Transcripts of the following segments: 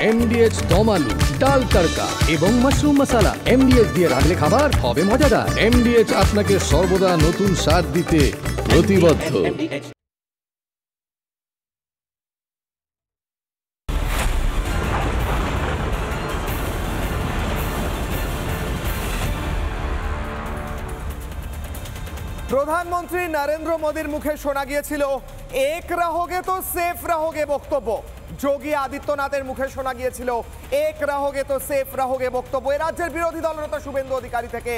এমডিএচ দম আলু, ডাল তড়কা এবং মাশরুম মশলা। এমডিএচ দিয়ে রাঁধলে খাবার হবে মজাদার। এমডিএচ আপনাকে সর্বদা নতুন স্বাদ দিতে প্রতিবদ্ধ। প্রধানমন্ত্রী নরেন্দ্র মোদীর মুখে শোনা গিয়েছিল এক রहोगे তো সেফ রहोगे বক্তব্য। যোগী আদিত্যনাথের মুখে শোনা গিয়েছিল এক রहोगे তো সেফ রहोगे বক্তব্য। এই রাজ্যের বিরোধী দলনেতা শুভেন্দু অধিকারী থেকে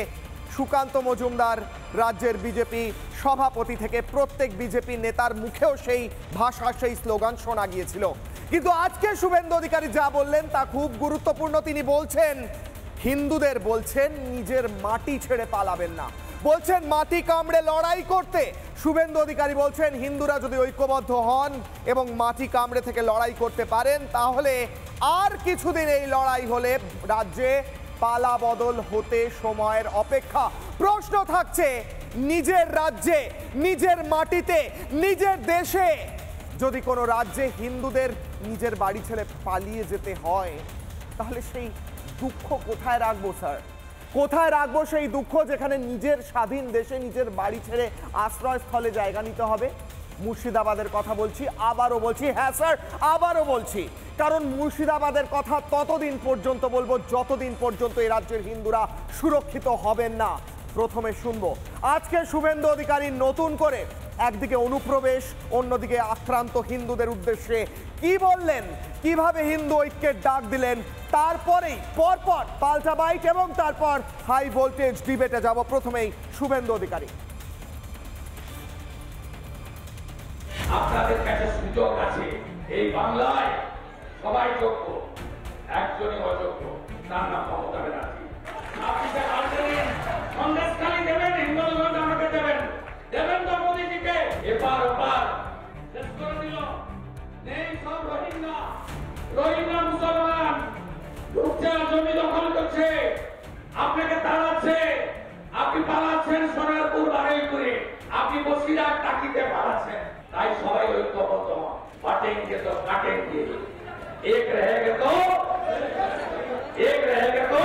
সুকান্ত মজুমদার, রাজ্যের বিজেপি সভাপতি থেকে প্রত্যেক বিজেপি নেতার মুখেও সেই ভাষা, সেই স্লোগান শোনা গিয়েছিল। কিন্তু আজকে শুভেন্দু অধিকারী যা বললেন তা খুব গুরুত্বপূর্ণ। তিনি বলছেন হিন্দুদের, বলছেন নিজের মাটি ছেড়ে পালাবেন না, বলছেন মাটি কামড়ে লড়াই করতে। শুভেন্দু অধিকারী বলছেন হিন্দুরা যদি ঐক্যবদ্ধ হন এবং মাটি কামড়ে থেকে লড়াই করতে পারেন তাহলে আর কিছুদিন এই লড়াই হলে রাজ্যে পালা বদল হতে সময়ের অপেক্ষা। প্রশ্ন থাকছে নিজের রাজ্যে, নিজের মাটিতে, নিজের দেশে যদি কোনো রাজ্যে হিন্দুদের নিজের বাড়ি ছেড়ে পালিয়ে যেতে হয় তাহলে সেই দুঃখ কোথায় রাখবো স্যার? কোথায় রাখবো সেই দুঃখ যেখানে নিজের স্বাধীন দেশে নিজের বাড়ি ছেড়ে আশ্রয়স্থলে জায়গা নিতে হবে? মুর্শিদাবাদের কথা বলছি, আবারও বলছি, হ্যাঁ স্যার আবারও বলছি, কারণ মুর্শিদাবাদের কথা ততদিন পর্যন্ত বলবো যতদিন পর্যন্ত এই রাজ্যের হিন্দুরা সুরক্ষিত হবেন না। প্রথমে শুনবো আজকে শুভেন্দু অধিকারী নতুন করে একদিকে অনুপ্রবেশ, অন্যদিকে আক্রান্ত হিন্দুদের উদ্দেশ্যে কি বললেন, কিভাবে হিন্দু ঐক্যের ডাক দিলেন, তারপরেই পরপর পাল্টা বাইট এবং তারপর হাই ভোল্টেজ ডিবেটে যাব। প্রথমেই শুভেন্দু অধিকারী। আপনাদের কাছে সুযোগ আছে, এই বাংলায় সবাই যোগ্য, একজনই অযোগ্য, তার নাম মমতা ব্যানার্জি। আপনি সন্দেশখালি দেবেন, হিন্দুগঞ্জ আমাকে দেবেন, দেবেন তো মোদীজিকে। এপার ওপার শেষ করে দিল, নেই সব রোহিঙ্গা, রোহিঙ্গা মুসলমান ঢুকছে, জমি দখল করছে, আপনাকে তাড়াচ্ছে, আপনি পালাচ্ছেন সোনারপুর বারুইপুরে, আপনি বসিরহাট টাকিতে পালাচ্ছেন। তাই সবাই ঐক্যবদ্ধ হন, বাটেঙ্গে তো কাটেঙ্গে, এক रहेंगे तो एक रहेंगे तो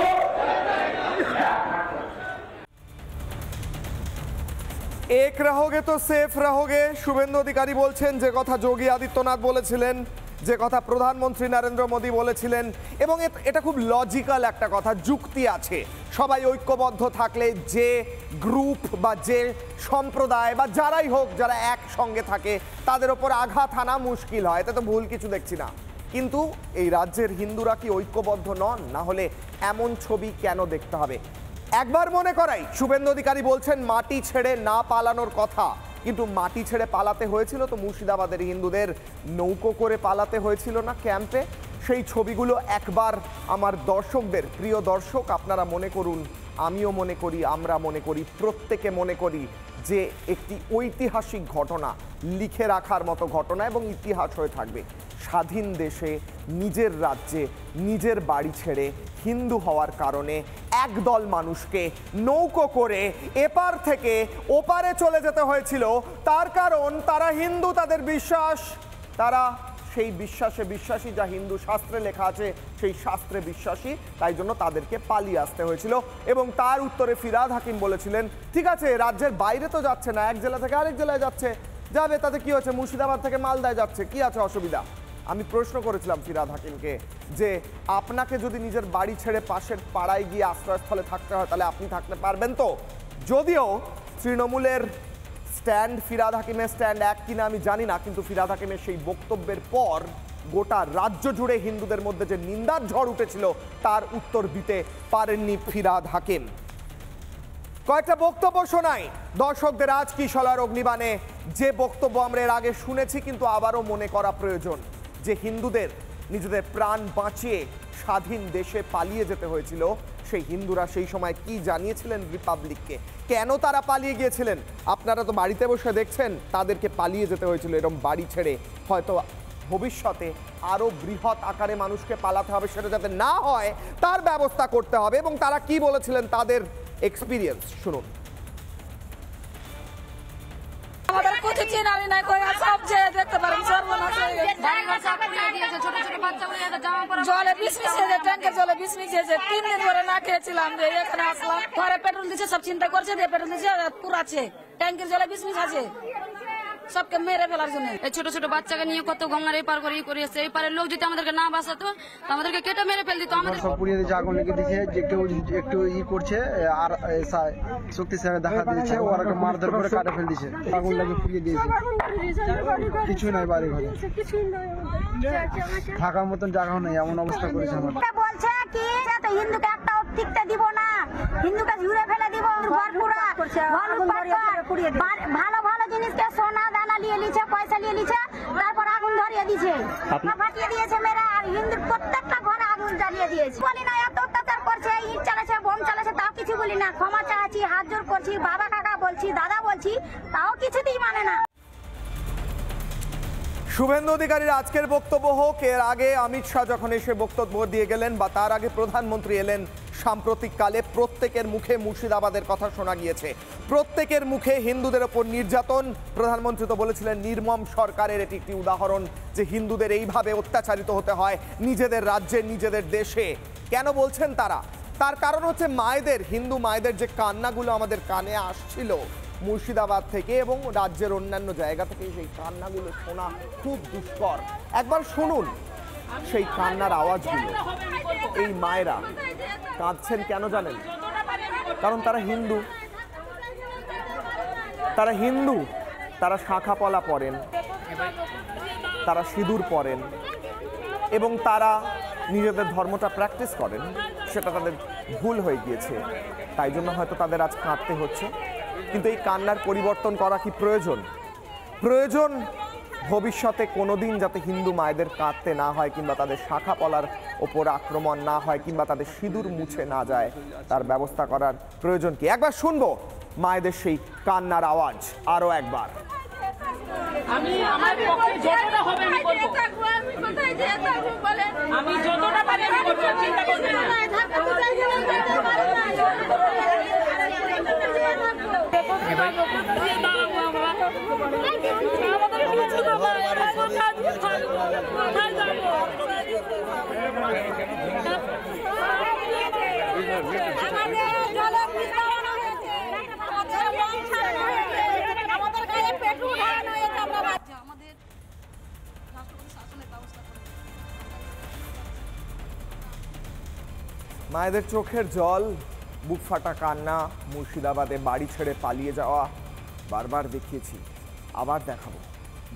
এক রहोगे তো সেফ রहोगे শুভেন্দু অধিকারী বলছেন যে কথা যোগী আদিত্যনাথ বলেছিলেন, যে কথা প্রধানমন্ত্রী নরেন্দ্র মোদী বলেছিলেন, এবং এটা খুব লজিক্যাল একটা কথা, যুক্তি আছে। সবাই ঐক্যবদ্ধ থাকলে যে গ্রুপ বা যে সম্প্রদায় বা যারাই হোক যারা একসঙ্গে থাকে তাদের ওপর আঘাত আনা মুশকিল হয়, এতে তো ভুল কিছু দেখছি না। কিন্তু এই রাজ্যের হিন্দুরা কি ঐক্যবদ্ধ নন? না হলে এমন ছবি কেন দেখতে হবে? একবার মনে করাই, শুভেন্দু অধিকারী বলছেন মাটি ছেড়ে না পালানোর কথা, কিন্তু মাটি ছেড়ে পালাতে হয়েছিল তো মুর্শিদাবাদের হিন্দুদের, নৌকো করে পালাতে হয়েছিল না ক্যাম্পে? সেই ছবিগুলো একবার আমার দর্শকদের, প্রিয় দর্শক আপনারা মনে করুন, আমিও মনে করি, আমরা মনে করি, প্রত্যেকে মনে করি যে একটি ঐতিহাসিক ঘটনা, লিখে রাখার মতো ঘটনা এবং ইতিহাস হয়ে থাকবে। স্বাধীন দেশে নিজের রাজ্যে নিজের বাড়ি ছেড়ে হিন্দু হওয়ার কারণে একদল মানুষকে নৌকো করে এপার থেকে ওপারে চলে যেতে হয়েছিল। তার কারণ তারা হিন্দু, তাদের বিশ্বাস, তারা সেই বিশ্বাসে বিশ্বাসী, যা হিন্দু শাস্ত্রে লেখা আছে সেই শাস্ত্রে বিশ্বাসী, তাই জন্য তাদেরকে পালিয়ে আসতে হয়েছিল। এবং তার উত্তরে ফিরহাদ হাকিম বলেছিলেন ঠিক আছে, রাজ্যের বাইরে তো যাচ্ছে না, এক জেলা থেকে আরেক জেলায় যাচ্ছে, যাবে, তাতে কি হচ্ছে, মুর্শিদাবাদ থেকে মালদায় যাচ্ছে, কি আছে অসুবিধা? আমি প্রশ্ন করেছিলাম ফিরহাদ হাকিমকে যে আপনাকে যদি নিজের বাড়ি ছেড়ে পাশের পাড়ায় গিয়ে আশ্রয়স্থলে থাকতে হয় তাহলে আপনি থাকতে পারবেন তো? যদিও তৃণমূলের স্ট্যান্ড, ফিরহাদ হাকিমের স্ট্যান্ড এক কিনা আমি জানি না, কিন্তু ফিরহাদ হাকিমের সেই বক্তব্যের পর গোটা রাজ্য জুড়ে হিন্দুদের মধ্যে যে নিন্দার ঝড় উঠেছিল তার উত্তর দিতে পারেননি ফিরহাদ হাকিম। কয়েকটা বক্তব্য শোনাই দর্শকদের আজ কি শলার অগ্নিবাণে, যে বক্তব্য আমরা এর আগে শুনেছি কিন্তু আবারও মনে করা প্রয়োজন, যে হিন্দুদের নিজেদের প্রাণ বাঁচিয়ে স্বাধীন দেশে পালিয়ে যেতে হয়েছিল, সেই হিন্দুরা সেই সময় কি জানিয়েছিলেন রিপাবলিককে, কেন তারা পালিয়ে গিয়েছিলেন। আপনারা তো বাড়িতে বসে দেখছেন তাদেরকে পালিয়ে যেতে হয়েছিল এরকম বাড়ি ছেড়ে। হয়তো ভবিষ্যতে আরও বৃহৎ আকারে মানুষকে পালাতে হবে, সেটা যাতে না হয় তার ব্যবস্থা করতে হবে। এবং তারা কি বলেছিলেন, তাদের এক্সপিরিয়েন্স শুনুন। আমাদের কথিত চিনালি নাই কই সব যে দেখতে পারেন সর্বনাশ হয়ে গেছে। জলে বিষ মিশিয়েছে, ট্যাঙ্কের জলে বিষ মিশিয়েছে। 3 দিন ধরে না খেয়েছিলাম, যে এখানে আসলাম। ঘরে পেট্রোল দিচ্ছে, সব চিন্তা করছে, দিয়ে পেট্রোল দিচ্ছে পুরাচ্ছে। ট্যাঙ্কের জলে বিষ মিশাচ্ছে সবকে মেরে ফেলার জন্য। এই ছোট ছোট বাচ্চাকে নিয়ে কত গঙ্গার এই পার করে করিয়েছে। এই পারের লোক যদি আমাদেরকে না বাঁচাতো তো আমাদেরকে কেটে মেরে ফেল দিত। আমাদের সব পুড়িয়ে দিয়েছে, আগুন লেগে দিয়েছে। যে কেউ একটু করছে আর শক্তিশালী দেখা দিয়েছে, ওরা মারধর করে কাটে ফেল দিয়েছে, আগুন লাগে পুড়িয়ে দিয়েছে। কিছু নাই বাড়ি ঘরে, থাকার মতন জায়গাও নেই, এমন অবস্থা করেছে আমার। বলছে কি হিন্দুকে একটা টিকতে দিব না, হিন্দুকে জুড়ে ফেলে দিব। ভালো ভালো জিনিসকে সোনা দানা নিয়ে নিচ্ছে, পয়সা নিয়ে নিচ্ছে, তারপর আগুন ধরিয়ে দিয়েছে, ফাটিয়ে দিয়েছে মেরে। আর হিন্দুর প্রত্যেকটা ঘরে আগুন জ্বালিয়ে দিয়েছে। বলি না এত অত্যাচার করছে, ইট চালাচ্ছে, বোম চালাচ্ছে, তাও কিছু বলি না। ক্ষমা চাচ্ছি, হাত জোর করছি, বাবা কাকা বলছি, দাদা বলছি, তাও কিছুতেই মানে না। শুভেন্দু অধিকারীর আজকের বক্তব্য হোক, এর আগে অমিত শাহ যখন এসে বক্তব্য দিয়ে গেলেন বা তার আগে প্রধানমন্ত্রী এলেন, সাম্প্রতিককালে প্রত্যেকের মুখে মুর্শিদাবাদের কথা শোনা গিয়েছে। প্রত্যেকের মুখে হিন্দুদের ওপর নির্যাতন। প্রধানমন্ত্রী তো বলেছিলেন নির্মম সরকারের এটি একটি উদাহরণ, যে হিন্দুদের এইভাবে অত্যাচারিত হতে হয় নিজেদের রাজ্যে, নিজেদের দেশে। কেন বলছেন তারা? তার কারণ হচ্ছে মায়েদের, হিন্দু মায়েদের যে কান্নাগুলো আমাদের কানে আসছিল মুর্শিদাবাদ থেকে এবং রাজ্যের অন্যান্য জায়গা থেকে, সেই কান্নাগুলো শোনা খুব দুষ্কর। একবার শুনুন সেই কান্নার আওয়াজগুলো। এই মায়েরা কাঁদছেন কেন জানেন? কারণ তারা হিন্দু, তারা হিন্দু, তারা শাখা পলা পরেন, তারা সিঁদুর পরেন এবং তারা নিজেদের ধর্মটা প্র্যাকটিস করেন। সেটা তাদের ভুল হয়ে গিয়েছে, তাই জন্য হয়তো তাদের আজ কাঁদতে হচ্ছে। কিন্তু এই কান্নার পরিবর্তন করা কি প্রয়োজন? প্রয়োজন ভবিষ্যতে কোনোদিন যাতে হিন্দু মায়েদের কাঁদতে না হয়, কিংবা তাদের শাখা পলার ওপর আক্রমণ না হয়, কিংবা তাদের সিঁদুর মুছে না যায়, তার ব্যবস্থা করার প্রয়োজন কি? একবার শুনবো মায়েদের সেই কান্নার আওয়াজ আরো একবার। আমি আমার পক্ষে যতটা হবে আমি করব। আমি যতটা পারি আমি করব, চিন্তা করবেন না। মায়েদের চোখের জল, বুক ফাটা কান্না, মুর্শিদাবাদে বাড়ি ছেড়ে পালিয়ে যাওয়া বারবার দেখিয়েছি, আবার দেখাবো,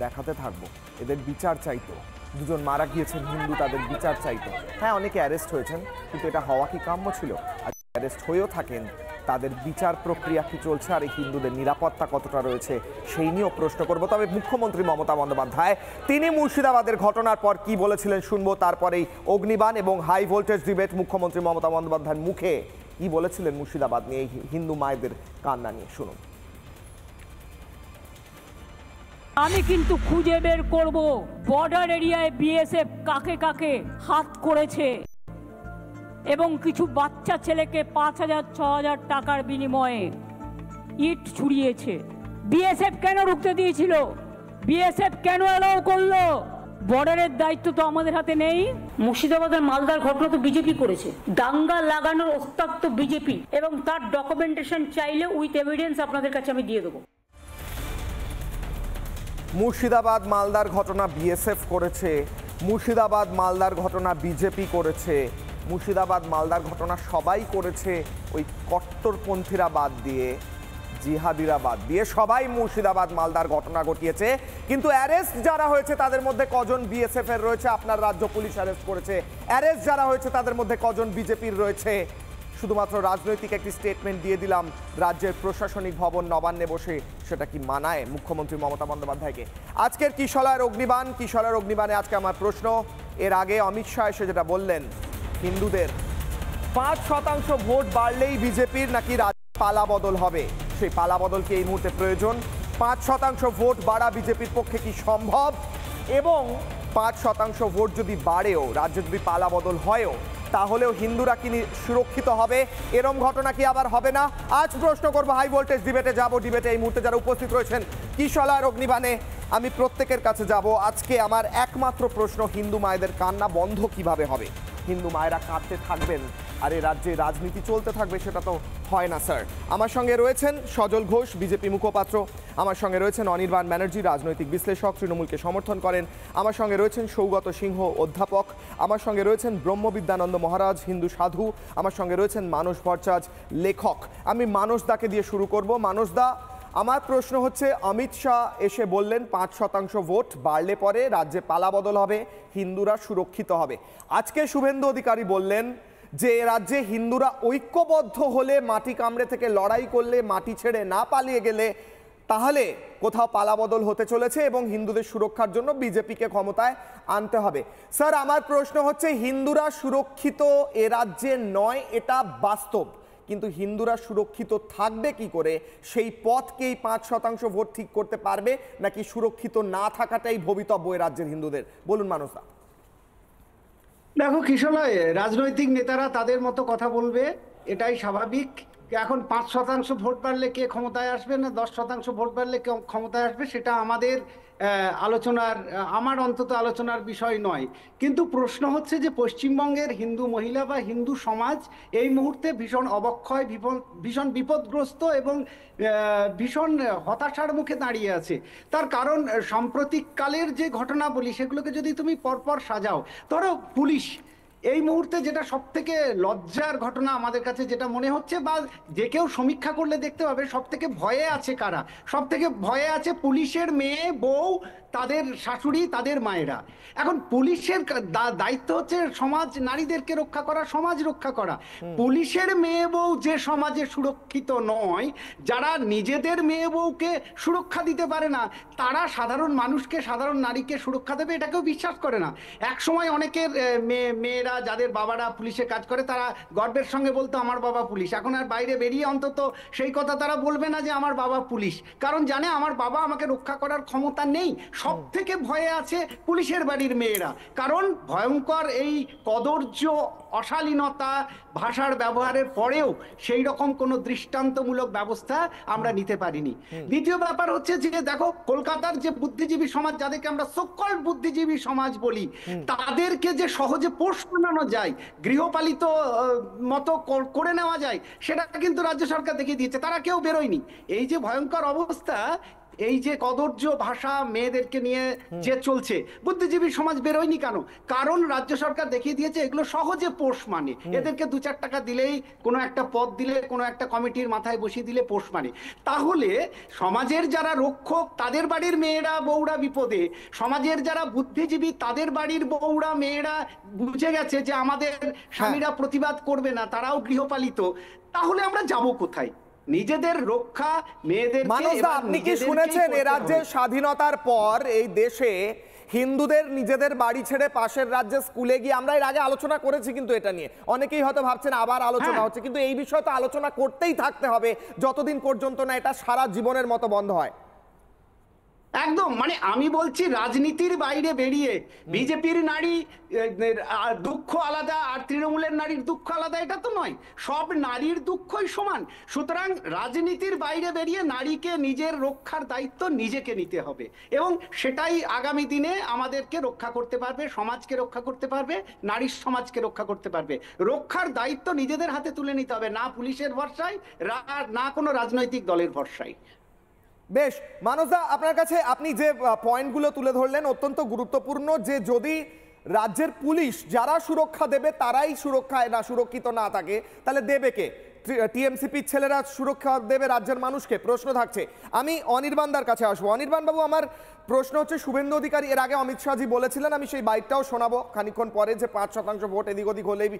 দেখাতে থাকবো। এদের বিচার চাইতো। দুজন মারা গিয়েছেন হিন্দু, তাদের বিচার চাইতো। হ্যাঁ, অনেকে অ্যারেস্ট হয়েছেন, কিন্তু এটা হওয়া কি কাম্য ছিল? আর অ্যারেস্ট হয়েও থাকেন, তাদের বিচার প্রক্রিয়া কি চলছে, আর এই হিন্দুদের নিরাপত্তা কতটা রয়েছে সেই নিয়েও প্রশ্ন করব। তবে মুখ্যমন্ত্রী মমতা বন্দ্যোপাধ্যায় তিনি মুর্শিদাবাদের ঘটনার পর কি বলেছিলেন শুনবো। তারপরেই অগ্নিবাণ এবং হাই ভোল্টেজ ডিবেট। মুখ্যমন্ত্রী মমতা বন্দ্যোপাধ্যায়ের মুখে কি বলেছিলেন মুর্শিদাবাদ নিয়ে, হিন্দু মায়েদের কান্না নিয়ে, শুনুন। আমি কিন্তু খুঁজে বের করব বর্ডার এরিয়ায় বিএসএফ কাকে কাকে হাত করেছে এবং কিছু বাচ্চা ছেলেকে 5,000-6,000 টাকার বিনিময়ে ইট ছুড়িয়েছে। বিএসএফ কেন রুখতে দিয়েছিল? বিএসএফ কেন অ্যালাউ করলো? বর্ডারের দায়িত্ব তো আমাদের হাতে নেই। মুর্শিদাবাদের মালদার ঘটনা তো বিজেপি করেছে, দাঙ্গা লাগানোর ওস্তাদ তো বিজেপি, এবং তার ডকুমেন্টেশন চাইলে উইথ এভিডেন্স আপনাদের কাছে আমি দিয়ে দেবো। মুর্শিদাবাদ মালদার ঘটনা বিএসএফ করেছে, মুর্শিদাবাদ মালদার ঘটনা বিজেপি করেছে, মুর্শিদাবাদ মালদার ঘটনা সবাই করেছে। ওই কট্টরপন্থীরা বাদ দিয়ে, জিহাদিরা বাদ দিয়ে সবাই মুর্শিদাবাদ মালদার ঘটনা ঘটিয়েছে। কিন্তু অ্যারেস্ট যারা হয়েছে তাদের মধ্যে কজন বিএসএফ এর রয়েছে? আপনার রাজ্য পুলিশ অ্যারেস্ট করেছে। অ্যারেস্ট যারা হয়েছে তাদের মধ্যে কজন বিজেপির রয়েছে? শুধুমাত্র রাজনৈতিক একটি স্টেটমেন্ট দিয়ে দিলাম রাজ্যের প্রশাসনিক ভবন নবান্নে বসে, সেটা কি মানায় মুখ্যমন্ত্রী মমতা বন্দ্যোপাধ্যায়কে? আজকের কিশলয়ের অগ্নিবাণ, কিশলয়ের অগ্নিবাণে আজকে আমার প্রশ্ন, এর আগে অমিত শাহ এসে যেটা বললেন, হিন্দুদের 5% ভোট বাড়লেই বিজেপির নাকি পালা বদল হবে, সেই পালা বদল কি এই মুহূর্তে প্রয়োজন? 5% ভোট বাড়া বিজেপির পক্ষে কি সম্ভব? এবং 5% ভোট যদি বাড়েও, রাজ্যে যদি পালা বদল হয়ও, তাহলেও হিন্দুরা কি সুরক্ষিত হবে? এরম ঘটনা কি আবার হবে না? আজ প্রশ্ন করবো, হাই ভোল্টেজ ডিবেটে যাবো। ডিবেটে এই মুহূর্তে যারা উপস্থিত রয়েছেন কিশলয়ের অগ্নিবাণে আমি প্রত্যেকের কাছে যাব। আজকে আমার একমাত্র প্রশ্ন, হিন্দু মায়েদের কান্না বন্ধ কিভাবে হবে? হিন্দু মায়েরা কাঁদতে থাকবেন আর এই রাজ্যে রাজনীতি চলতে থাকবে? সেটা তো হয় না স্যার। আমার সঙ্গে রয়েছেন সজল ঘোষ, বিজেপি মুখপাত্র। আমার সঙ্গে রয়েছেন অনির্বাণ ব্যানার্জি, রাজনৈতিক বিশ্লেষক, তৃণমূলকে সমর্থন করেন। আমার সঙ্গে রয়েছেন সৌগত সিংহ, অধ্যাপক। আমার সঙ্গে রয়েছেন ব্রহ্মবিদ্যানন্দ মহারাজ, হিন্দু সাধু। আমার সঙ্গে রয়েছেন মানস ভট্টাচার্য, লেখক। আমি মানস দাকে দিয়ে শুরু করব। মানস দা, আমার প্রশ্ন হচ্ছে, অমিত শাহ এসে বললেন 5% ভোট বাড়লে পরে রাজ্যে পালাবদল হবে, হিন্দুরা সুরক্ষিত হবে। আজকে শুভেন্দু অধিকারী বললেন যে রাজ্যে হিন্দুরা ঐক্যবদ্ধ হলে, মাটি কামড়ে থেকে লড়াই করলে, মাটি ছেড়ে না পালিয়ে গেলে তাহলে কোথাও পালাবদল হতে চলেছে এবং হিন্দুদের সুরক্ষার জন্য বিজেপিকে ক্ষমতায় আনতে হবে। স্যার, আমার প্রশ্ন হচ্ছে, হিন্দুরা সুরক্ষিত এ রাজ্যে নয়, এটা বাস্তব, কিন্তু হিন্দুরা সুরক্ষিত থাকবে কি করে? সেই পথকেই 5% ভোট ঠিক করতে পারবে, নাকি সুরক্ষিত না থাকাটাই ভবিতব্য এ রাজ্যের হিন্দুদের? বলুন মানসদা। দেখো কিশলয়, রাজনৈতিক নেতারা তাদের মতো কথা বলবে, এটাই স্বাভাবিক। এখন 5% ভোট বাড়লে কে ক্ষমতায় আসবে না 10% ভোট বাড়লে কে ক্ষমতায় আসবে, সেটা আমাদের আলোচনার, আমার অন্তত আলোচনার বিষয় নয়। কিন্তু প্রশ্ন হচ্ছে যে পশ্চিমবঙ্গের হিন্দু মহিলা বা হিন্দু সমাজ এই মুহূর্তে ভীষণ অবক্ষয়, ভীষণ বিপদগ্রস্ত এবং ভীষণ হতাশার মুখে দাঁড়িয়ে আছে। তার কারণ সাম্প্রতিককালের যে ঘটনাবলী সেগুলোকে যদি তুমি পরপর সাজাও, ধরো পুলিশ এই মুহূর্তে যেটা সব থেকে লজ্জার ঘটনা আমাদের কাছে যেটা মনে হচ্ছে, বা যে কেউ সমীক্ষা করলে দেখতে পাবে, সব থেকে ভয়ে আছে কারা? সব থেকে ভয়ে আছে পুলিশের মেয়ে, বউ, তাদের শাশুড়ি, তাদের মায়েরা। এখন পুলিশের দায়িত্ব হচ্ছে সমাজ, নারীদেরকে রক্ষা করা, সমাজ রক্ষা করা। পুলিশের মেয়ে বউ যে সমাজে সুরক্ষিত নয়, যারা নিজেদের মেয়ে বউকে সুরক্ষা দিতে পারে না, তারা সাধারণ মানুষকে, সাধারণ নারীকে সুরক্ষা দেবে এটা কেউ বিশ্বাস করে না। এক সময় অনেকের মেয়েরা যাদের বাবারা পুলিশে কাজ করে তারা গর্বের সঙ্গে বলতো আমার বাবা পুলিশ। এখন আর বাইরে বেরিয়ে অন্তত সেই কথা তারা বলবে না যে আমার বাবা পুলিশ, কারণ জানে আমার বাবা আমাকে রক্ষা করার ক্ষমতা নেই। সব থেকে ভয়ে আছে পুলিশের বাড়ির মেয়েরা, কারণ ভয়ঙ্কর এই কদর্য, অশালীনতা, ভাষার ব্যবহারের পরেও সেই রকম কোনো দৃষ্টান্তমূলক ব্যবস্থা আমরা নিতে পারিনি। দ্বিতীয় ব্যাপার হচ্ছে যে দেখো, কলকাতার যে বুদ্ধিজীবী সমাজ, যাদেরকে আমরা সকল বুদ্ধিজীবী সমাজ বলি, তাদেরকে যে সহজে পোষ মানানো যায়, গৃহপালিত মতো করে নেওয়া যায়, সেটা কিন্তু রাজ্য সরকার দেখিয়ে দিয়েছে। তারা কেউ বেরোয়নি। এই যে ভয়ঙ্কর অবস্থা, এই যে কদর্য ভাষা মেয়েদেরকে নিয়ে যে চলছে, বুদ্ধিজীবী সমাজ বেরোয়নি কেন? কারণ রাজ্য সরকার দেখিয়ে দিয়েছে এগুলো সহজে পোষ মানে। এদেরকে 2-4 টাকা দিলেই, কোনো একটা পদ দিলে, কোনো একটা কমিটির মাথায় বসিয়ে দিলে পোষ মানে। তাহলে সমাজের যারা রক্ষক তাদের বাড়ির মেয়েরা বউরা বিপদে, সমাজের যারা বুদ্ধিজীবী তাদের বাড়ির বউরা মেয়েরা বুঝে গেছে যে আমাদের স্বামীরা প্রতিবাদ করবে না, তারাও গৃহপালিত, তাহলে আমরা যাব কোথায়? নিজেদের রক্ষা মেয়েদের। আপনি কি শুনেছেন এ রাজ্যের স্বাধীনতার পর এই দেশে হিন্দুদের নিজেদের বাড়ি ছেড়ে পাশের রাজ্যে স্কুলে গিয়ে, আমরা এর আগে আলোচনা করেছি কিন্তু এটা নিয়ে, অনেকেই হয়তো ভাবছেন আবার আলোচনা হচ্ছে, কিন্তু এই বিষয়ে তো আলোচনা করতেই থাকতে হবে যতদিন পর্যন্ত না এটা সারা জীবনের মতো বন্ধ হয়। একদম, মানে আমি বলছি রাজনীতির বাইরে বেরিয়ে বিজেপির নারী দুঃখ আলাদা আর তৃণমূলের নারীর দুঃখ আলাদা, এটা তো নয়। সব নারীর দুঃখই সমান। সুতরাং রাজনীতির বাইরে বেরিয়ে নারীকে নিজের রক্ষার দায়িত্ব নিজেকে নিতে হবে, এবং সেটাই আগামী দিনে আমাদেরকে রক্ষা করতে পারবে, সমাজকে রক্ষা করতে পারবে, নারীর সমাজকে রক্ষা করতে পারবে। রক্ষার দায়িত্ব নিজেদের হাতে তুলে নিতে হবে, না পুলিশের ভরসায়, না কোনো রাজনৈতিক দলের ভরসায়। বেশ, মানসদা, আপনার কাছে আপনি যে পয়েন্টগুলো তুলে ধরলেন অত্যন্ত গুরুত্বপূর্ণ, যে যদি রাজ্যের পুলিশ যারা সুরক্ষা দেবে তারাই সুরক্ষিত না থাকে, তাহলে দেবে কে? টিএমসিপির ছেলেরা সুরক্ষা দেবে রাজ্যের মানুষকে? প্রশ্ন থাকছে। আমি অনির্বাণদার কাছে আসবো। অনির্বাণ বাবু, আমার প্রশ্ন হচ্ছে, শুভেন্দু অধিকারী এর আগে অমিত শাহজি বলেছিলেন, আমি সেই বাইকটাও শোনাবো খানিকক্ষণ পরে, যে 5% ভোট এদিক ওদিক হলেই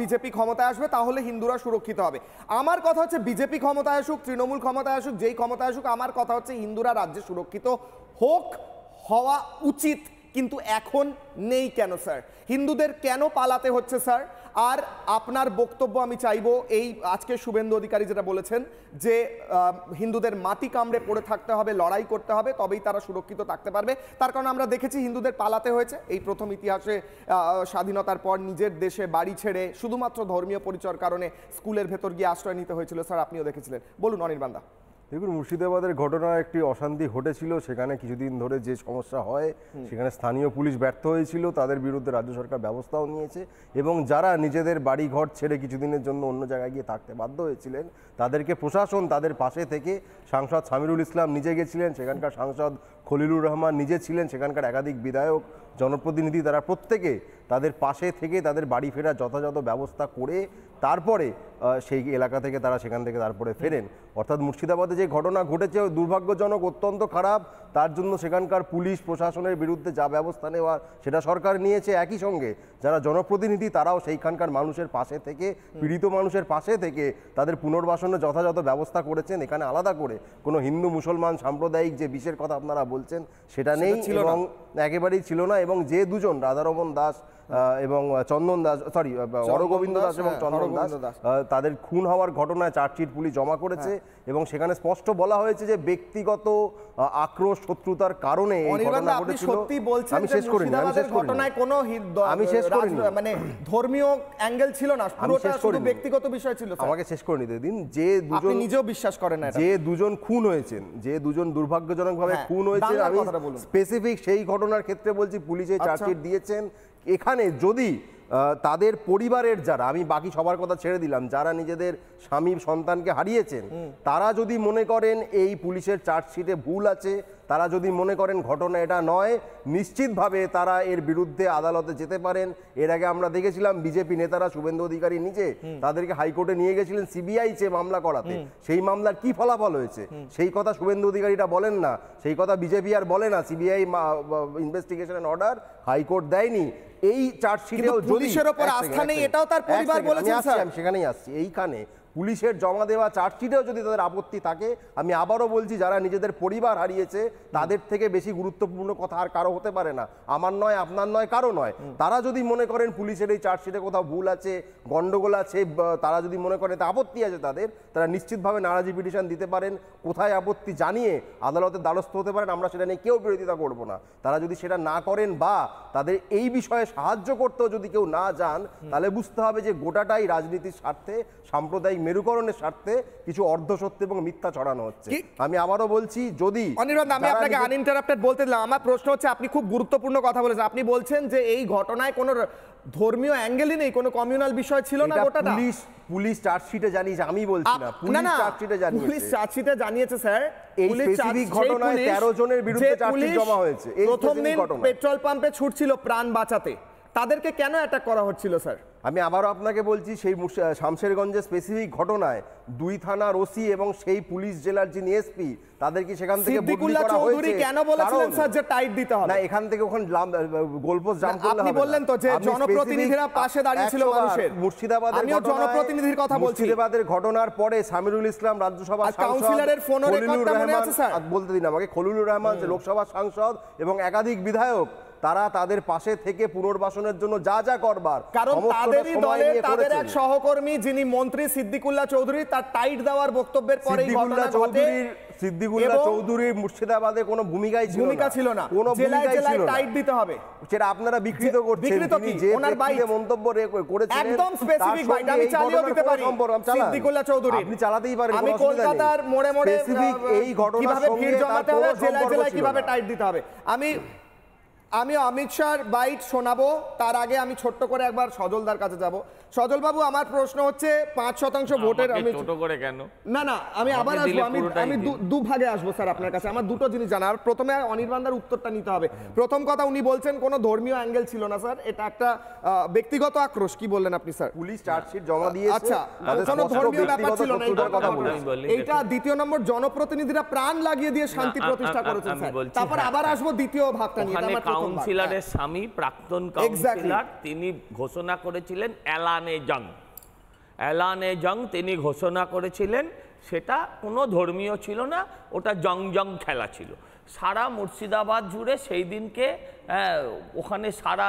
বিজেপি ক্ষমতায় আসবে, তাহলে হিন্দুরা সুরক্ষিত হবে। আমার কথা হচ্ছে বিজেপি ক্ষমতায় আসুক, তৃণমূল ক্ষমতায় আসুক, যেই ক্ষমতায় আসুক, আমার কথা হচ্ছে হিন্দুরা রাজ্যে সুরক্ষিত হোক, হওয়া উচিত, কিন্তু এখন নেই কেন স্যার? হিন্দুদের কেন পালাতে হচ্ছে স্যার? আর আপনার বক্তব্য আমি চাইবো, এই আজকে শুভেন্দু অধিকারী যেটা বলেছেন যে হিন্দুদের মাটি কামড়ে পড়ে থাকতে হবে, লড়াই করতে হবে, তবেই তারা সুরক্ষিত থাকতে পারবে। তার কারণ আমরা দেখেছি হিন্দুদের পালাতে হয়েছে এই প্রথম ইতিহাসে, স্বাধীনতার পর নিজের দেশে বাড়ি ছেড়ে শুধুমাত্র ধর্মীয় পরিচয়ের কারণে স্কুলের ভেতর গিয়ে আশ্রয় নিতে হয়েছিল। স্যার, আপনিও দেখেছিলেন। বলুন অনির্বাণদা। দেখুন, মুর্শিদাবাদের ঘটনা একটি অশান্তি ঘটেছিল, সেখানে কিছুদিন ধরে যে সমস্যা হয় সেখানে স্থানীয় পুলিশ ব্যর্থ হয়েছিল, তাদের বিরুদ্ধে রাজ্য সরকার ব্যবস্থাও নিয়েছে এবং যারা নিজেদের বাড়ি ঘর ছেড়ে কিছুদিনের জন্য অন্য জায়গায় গিয়ে থাকতে বাধ্য হয়েছিলেন তাদেরকে প্রশাসন তাদের পাশে থেকে, সাংসদ সামিরুল ইসলাম নিজে গেছিলেন, সেখানকার সাংসদ খলিলুর রহমান নিজে ছিলেন, সেখানকার একাধিক বিধায়ক, জনপ্রতিনিধি, তারা প্রত্যেকে তাদের পাশে থেকে তাদের বাড়ি ফেরার যথাযথ ব্যবস্থা করে তারপরে সেই এলাকা থেকে তারা সেখান থেকে তারপরে ফেরেন। অর্থাৎ মুর্শিদাবাদে যে ঘটনা ঘটেছে দুর্ভাগ্যজনক, অত্যন্ত খারাপ, তার জন্য সেখানকার পুলিশ প্রশাসনের বিরুদ্ধে যা ব্যবস্থা নেওয়ার সেটা সরকার নিয়েছে। একই সঙ্গে যারা জনপ্রতিনিধি তারাও সেইখানকার মানুষের পাশে থেকে, পীড়িত মানুষের পাশে থেকে তাদের পুনর্বাসনের যথাযথ ব্যবস্থা করেছেন। এখানে আলাদা করে কোনো হিন্দু মুসলমান সাম্প্রদায়িক যে বিষের কথা আপনারা বলছেন সেটা নেই এবং একেবারেই ছিল না। এবং যে দুজন রাধারমন দাস এবং চন্দন দাস, সরি হরগোবিন্দ দাস এবং চন্দন দাস, তাদের খুন হওয়ার ঘটনায় চার্জশিট পুলিশ জমা করেছে এবং সেখানে স্পষ্ট বলা হয়েছে যে ব্যক্তিগত আক্রোশ শত্রুতার কারণে এই ঘটনা ঘটেছিল। আমি শেষ করিনি, ঘটনায় কোনো মানে ধর্মীয় অ্যাঙ্গেল ছিল না, পুরোটা শুধু ব্যক্তিগত বিষয় ছিল। আমাকে শেষ করে নিতে দিন। যে দুজন নিজেও বিশ্বাস করেন না, যে দুজন খুন হয়েছেন, যে দুজন দুর্ভাগ্যজনকভাবে খুন হয়েছে, আমি স্পেসিফিক সেই ঘটনার ক্ষেত্রে বলছি পুলিশে চার্জশিট দিয়েছেন। এখানে যদি তাদের পরিবারের যারা, আমি বাকি সবার কথা ছেড়ে দিলাম, যারা নিজেদের স্বামী সন্তানকে হারিয়েছেন তারা যদি মনে করেন এই পুলিশের চার্জশিটে ভুল আছে, তারা যদি মনে করেন ঘটনা এটা নয়, নিশ্চিতভাবে তারা এর বিরুদ্ধে আদালতে যেতে পারেন। এর আগে আমরা দেখেছিলাম বিজেপি নেতারা, শুভেন্দু অধিকারী নিজে তাদেরকে হাইকোর্টে নিয়ে গেছিলেন সিবিআই চেয়ে মামলা করাতে। সেই মামলার কি ফলাফল হয়েছে সেই কথা শুভেন্দু অধিকারীরা বলেন না, সেই কথা বিজেপি আর বলে না। সিবিআই ইনভেস্টিগেশন অর্ডার হাইকোর্ট দেয়নি। এই চার্জশিটেও পুলিশের উপর আস্থা নেই, এটাও তার পরিবার বলেছেন। আমি সেখানেই আসছি। এইখানে পুলিশের জমা দেওয়া চার্জশিটেও যদি তাদের আপত্তি থাকে, আমি আবারও বলছি যারা নিজেদের পরিবার হারিয়েছে তাদের থেকে বেশি গুরুত্বপূর্ণ কথা আর কারো হতে পারে না, আমার নয়, আপনার নয়, কারো নয়। তারা যদি মনে করেন পুলিশের এই চার্জশিটে কোথাও ভুল আছে, গন্ডগোল আছে, তারা যদি মনে করেন আপত্তি আছে তাদের, তারা নিশ্চিতভাবে নারাজি পিটিশন দিতে পারেন, কোথায় আপত্তি জানিয়ে আদালতের দ্বারস্থ হতে পারেন। আমরা সেটা নিয়ে কেউ বিরোধিতা করব না। তারা যদি সেটা না করেন বা তাদের এই বিষয়ে সাহায্য করতেও যদি কেউ না যান, তাহলে বুঝতে হবে যে গোটাটাই রাজনীতির স্বার্থে, সাম্প্রদায়িক মেরুকরণের স্বার্থে কিছু অর্ধসত্য এবং মিথ্যা ছড়ানো হচ্ছে। আমি আবারও বলছি, যদি অনির্বাণ, আমি আপনাকে আনইন্টারাপ্টেড বলতে দিলাম। আমার প্রশ্ন হচ্ছে, আপনি খুব গুরুত্বপূর্ণ কথা বলেছেন। আপনি বলছেন যে এই ঘটনায় কোনো ধর্মীয় অ্যাঙ্গেলই নেই, কোনো কমিউনাল বিষয় ছিল না। গোটাটা পুলিশ চার্জশিটে জানিয়েছে, আমি বলছি না, পুলিশ চার্জশিটে জানিয়েছে। পুলিশ চার্জশিটে জানিয়েছে স্যার। এই স্পেসিফিক ঘটনায় 13 জনের বিরুদ্ধে চার্জশিট জমা হয়েছে। এই প্রথম দিন পেট্রোল পাম্পে ছুটছিল প্রাণ বাঁচাতে, তাদেরকে কেন অ্যাটাক করা হচ্ছিল স্যার? আমি আবারও আপনাকে বলছি, সেই শামশেরগঞ্জের স্পেসিফিক ঘটনায় 2 থানার ওসি এবং সেই পুলিশ জেলার যিনি এসপি তাদেরকে সেখান থেকে বদলি করা হয়েছে। কেন বলেছিলেন স্যার যে টাইট দিতে হবে? না, এখান থেকে ওখানে গোলপোস্ট জাম করলে হবে। আপনি বললেন তো যে জনপ্রতিনিধিরা পাশে দাঁড়িয়ে ছিল মানুষের। মুর্শিদাবাদের আমিও জনপ্রতিনিধির কথা বলছি। মুর্শিদাবাদের ঘটনার পরে সামিরুল ইসলাম রাজ্যসভা সাংসদ, কাউন্সিলরের ফোন রেকর্ডটা মনে আছে স্যার? বলতে দিন আমাকে। খলিলুর রহমান যে লোকসভা সাংসদ এবং একাধিক বিধায়ক, তারা তাদের পাশে থেকে পুনর্বাসনের জন্য যা যা করবার, কারণ তাদেরই দলের তাদের এক সহকর্মী যিনি মন্ত্রী সিদ্দিকুল্লাহ চৌধুরী, তার টাইট দেওয়ার বক্তব্যের পরে সিদ্দিকুল্লাহ চৌধুরীর মুর্শিদাবাদে কোনো ভূমিকা ছিল না, কোনো ভূমিকাই ছিল না। টাইট দিতে হবে সেটা আপনারা বিকৃত করছেন। তিনি যে ব্যক্তিকে মন্তব্য করেছেন একদম স্পেসিফিক বাইট আমি চালিয়ে দিতে পারি। সিদ্দিকুল্লাহ চৌধুরী আপনি চালাতেই পারেন, আমি কলকাতার মোড়ে মোড়ে এই ঘটনার সঙ্গে ভিড় জমাতে হবে, জেলায় জেলায় কিভাবে টাইট দিতে হবে। আমি অমিত শাহর বাইট শোনাবো, তার আগে আমি ছোট্ট করে একবার সজলদার কাছে যাব। সজল বাবু, আমার প্রশ্ন হচ্ছে 5% ভোটের, আমি ছোট করে কেন না আমি আবার আসবো, আমি দুভাগে আসবো স্যার আপনার কাছে। আমার দুটো জিনিস জানার, প্রথমে অনির্বাণদার উত্তরটা নিতে হবে। প্রথম কথা, উনি বলছেন কোনো ধর্মীয় অ্যাঙ্গেল ছিল না স্যার, এটা একটা ব্যক্তিগত আক্রোশ। কি বললেন আপনি স্যার? পুলিশ চার্জশিট জমা দিয়েছে, আচ্ছা, কোনো ধর্মীয় ব্যাপার ছিল না এইটা। দ্বিতীয় নম্বর, জনপ্রতিনিধিরা প্রাণ লাগিয়ে দিয়ে শান্তি প্রতিষ্ঠা করেছেন স্যার। তারপর আবার আসবো দ্বিতীয় ভাগটা নিয়ে। কাউন্সিলরের স্বামী প্রাক্তন কাউন্সিলর, তিনি ঘোষণা করেছিলেন এলানে জং তিনি ঘোষণা করেছিলেন। সেটা কোনো ধর্মীয় ছিল না, ওটা জং খেলা ছিল। সারা মুর্শিদাবাদ জুড়ে সেই দিনকে ওখানে সারা